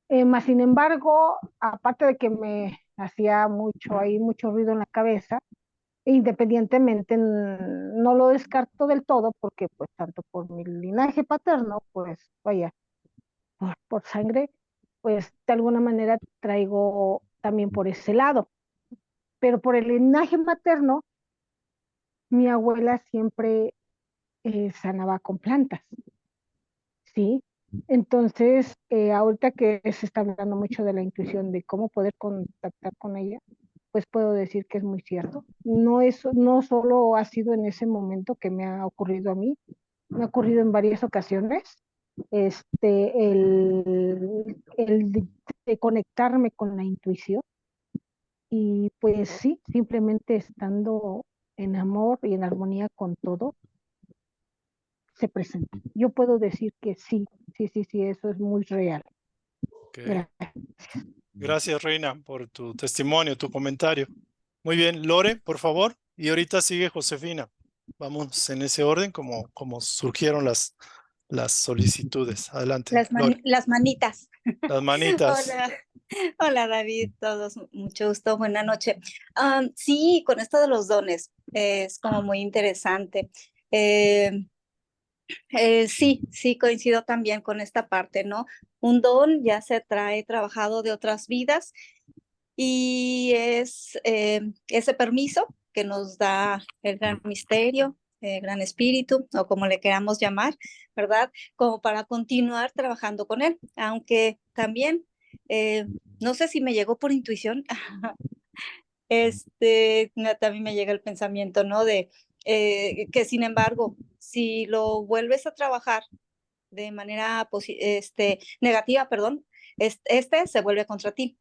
Más sin embargo, aparte de que me hacía mucho ruido en la cabeza, independientemente no lo descarto del todo porque pues tanto por mi linaje paterno, pues vaya, por sangre, pues de alguna manera traigo también por ese lado. Pero por el linaje materno, mi abuela siempre sanaba con plantas, ¿sí? Entonces, ahorita que se está hablando mucho de la intuición, de cómo poder contactar con ella, pues puedo decir que es muy cierto. No solo ha sido en ese momento que me ha ocurrido a mí, me ha ocurrido en varias ocasiones, de conectarme con la intuición y pues sí, simplemente estando en amor y en armonía con todo, se presenta. Yo puedo decir que sí, eso es muy real. Ok. Gracias. Gracias, Reina, por tu testimonio, tu comentario. Muy bien, Lore, por favor. Y ahorita sigue Josefina. Vamos en ese orden como surgieron las solicitudes. Adelante, Lore. Las manitas. Las manitas. Hola, hola David, todos, mucho gusto, buena noche. Sí, con esto de los dones, es como muy interesante. Sí, coincido también con esta parte, ¿no? Un don ya se trae trabajado de otras vidas y es ese permiso que nos da el gran misterio, el gran espíritu, o como le queramos llamar, ¿verdad? Como para continuar trabajando con él, aunque también, no sé si me llegó por intuición, también me llega el pensamiento, ¿no? De que sin embargo, si lo vuelves a trabajar de manera negativa, perdón, se vuelve contra ti.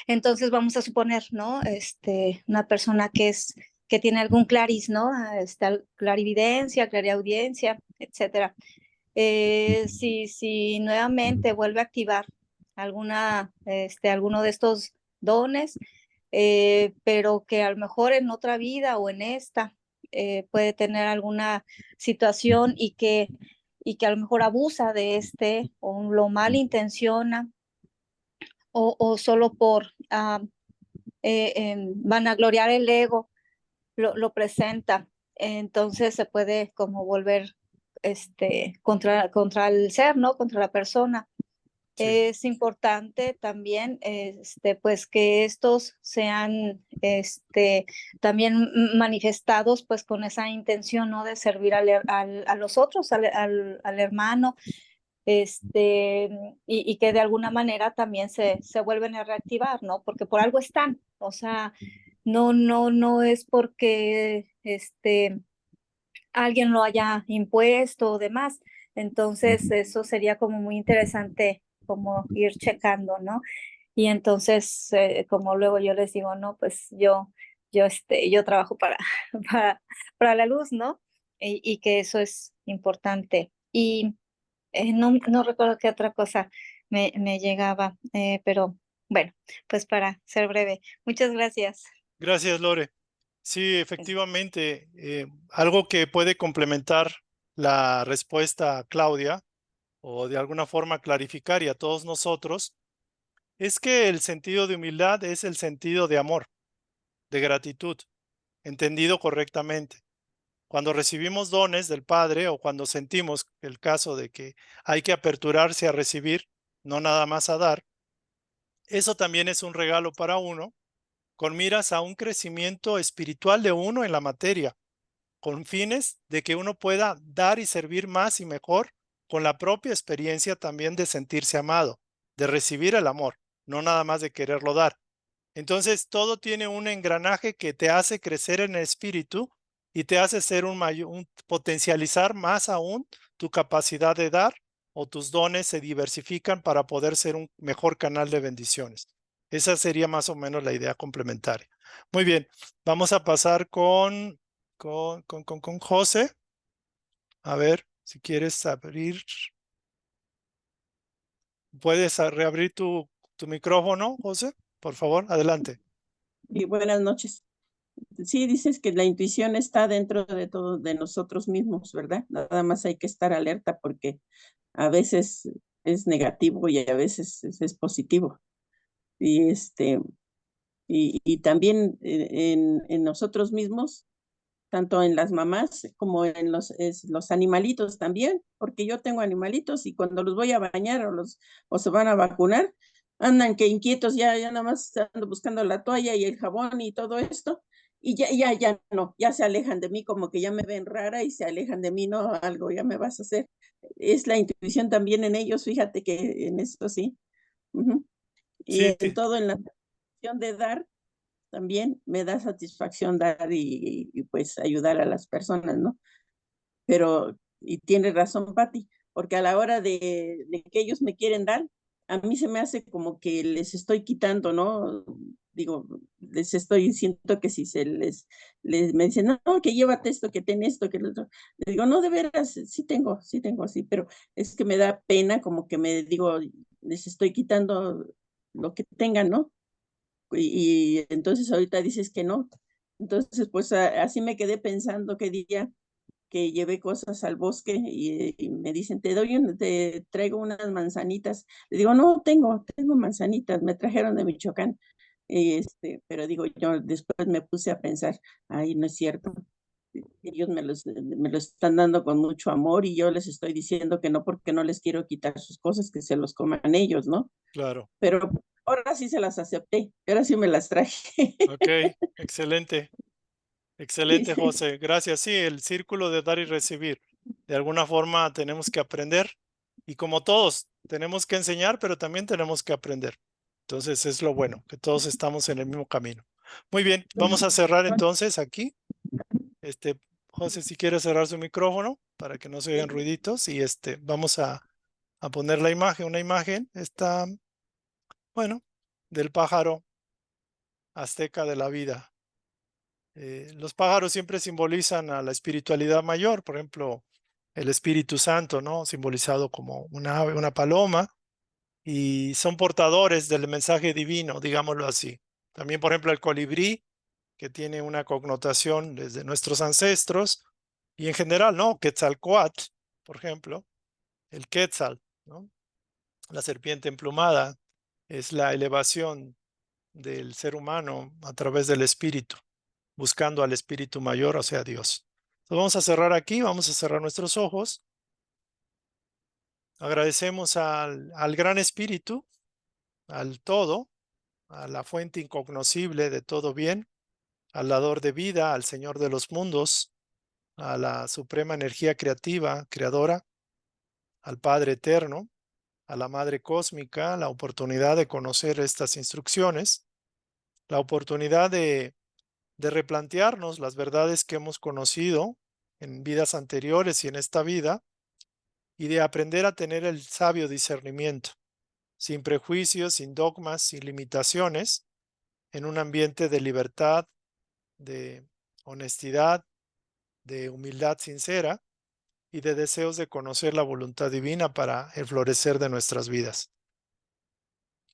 Entonces vamos a suponer, ¿no? Una persona que tiene algún claris, ¿no? Clarividencia, clariaudiencia, etcétera. Si nuevamente vuelve a activar alguno de estos dones, pero que a lo mejor en otra vida o en esta puede tener alguna situación y que a lo mejor abusa de o lo malintenciona o solo por vanagloriar el ego lo presenta. Entonces se puede como volver contra el ser, ¿no? Contra la persona. Sí. Es importante también, pues que estos sean, también manifestados, pues con esa intención, ¿no? De servir a los otros, al hermano, y que de alguna manera también se vuelven a reactivar, ¿no? Porque por algo están, o sea, no es porque, alguien lo haya impuesto o demás. Entonces, eso sería como muy interesante como ir checando, ¿no? Y entonces, como luego yo les digo, no, pues yo trabajo para la luz, ¿no? Y que eso es importante. Y no recuerdo qué otra cosa me llegaba, pero bueno, pues para ser breve. Muchas gracias. Gracias, Lore. Sí, efectivamente, algo que puede complementar la respuesta a Claudia o de alguna forma clarificar y a todos nosotros es que el sentido de humildad es el sentido de amor, de gratitud, entendido correctamente. Cuando recibimos dones del Padre o cuando sentimos el caso de que hay que aperturarse a recibir, no nada más a dar, eso también es un regalo para uno, con miras a un crecimiento espiritual de uno en la materia, con fines de que uno pueda dar y servir más y mejor con la propia experiencia también de sentirse amado, de recibir el amor, no nada más de quererlo dar. Entonces, todo tiene un engranaje que te hace crecer en el espíritu y te hace ser potencializar más aún tu capacidad de dar, o tus dones se diversifican para poder ser un mejor canal de bendiciones. Esa sería más o menos la idea complementaria. Muy bien, vamos a pasar con José. A ver, si quieres abrir, puedes reabrir tu micrófono, José, por favor, adelante. Y buenas noches. Sí, dices que la intuición está dentro de todo, de nosotros mismos, ¿verdad? Nada más hay que estar alerta porque a veces es negativo y a veces es positivo. Y y también en nosotros mismos, tanto en las mamás como en los animalitos también, porque yo tengo animalitos y cuando los voy a bañar o se van a vacunar, andan que inquietos, ya nada más ando buscando la toalla y el jabón y todo esto, y ya no, ya se alejan de mí, como que ya me ven rara y se alejan de mí, no, algo ya me vas a hacer. Es la intuición también en ellos, fíjate que en eso sí. Y Sí, en todo, en la acción de dar, también me da satisfacción dar y pues ayudar a las personas, ¿no? Pero, y tiene razón Patti, porque a la hora de que ellos me quieren dar, a mí se me hace como que les estoy quitando, ¿no? Digo, les estoy diciendo que si me dicen, no, que llévate esto, que ten esto, que lo otro. Les digo, no, de veras, sí tengo, sí, pero es que me da pena, como que me digo, les estoy quitando lo que tengan, ¿no? Y entonces ahorita dices que no. Entonces, pues así me quedé pensando qué día que llevé cosas al bosque y me dicen, te traigo unas manzanitas. Le digo, no, tengo manzanitas, me trajeron de Michoacán. Pero digo, yo después me puse a pensar, ay, no es cierto. Ellos me lo están dando con mucho amor y yo les estoy diciendo que no porque no les quiero quitar sus cosas, que se los coman ellos, ¿no? claro. Pero ahora sí se las acepté, ahora sí me las traje. Ok, excelente. Excelente, José. Gracias. Sí, el círculo de dar y recibir. De alguna forma tenemos que aprender y como todos, tenemos que enseñar, pero también tenemos que aprender. Entonces es lo bueno, que todos estamos en el mismo camino. Muy bien, vamos a cerrar entonces aquí. José, si quiere cerrar su micrófono para que no se oigan ruiditos y vamos a poner la imagen, una imagen, bueno, del pájaro azteca de la vida. Los pájaros siempre simbolizan a la espiritualidad mayor, por ejemplo, el Espíritu Santo, ¿no? Simbolizado como una ave, una paloma, y son portadores del mensaje divino, digámoslo así. También, por ejemplo, el colibrí, que tiene una connotación desde nuestros ancestros, y en general, ¿no? Quetzalcóatl, por ejemplo, el Quetzal, ¿no? La serpiente emplumada, es la elevación del ser humano a través del espíritu, buscando al espíritu mayor, o sea, Dios. Entonces vamos a cerrar aquí, vamos a cerrar nuestros ojos. Agradecemos al gran espíritu, al todo, a la fuente incognoscible de todo bien, al dador de vida, al Señor de los mundos, a la suprema energía creativa, creadora, al Padre eterno, a la Madre cósmica, la oportunidad de conocer estas instrucciones, la oportunidad de replantearnos las verdades que hemos conocido en vidas anteriores y en esta vida, y de aprender a tener el sabio discernimiento, sin prejuicios, sin dogmas, sin limitaciones, en un ambiente de libertad, de honestidad, de humildad sincera y de deseos de conocer la voluntad divina para el florecer de nuestras vidas.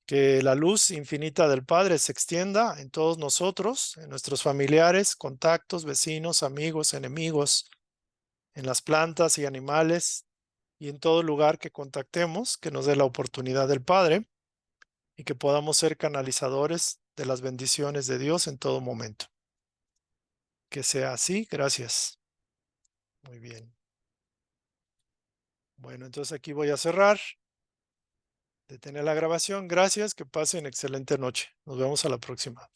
Que la luz infinita del Padre se extienda en todos nosotros, en nuestros familiares, contactos, vecinos, amigos, enemigos, en las plantas y animales y en todo lugar que contactemos, que nos dé la oportunidad del Padre y que podamos ser canalizadores de las bendiciones de Dios en todo momento. Que sea así, gracias. Muy bien. Bueno, entonces aquí voy a cerrar. Detener la grabación. Gracias, que pasen excelente noche. Nos vemos a la próxima.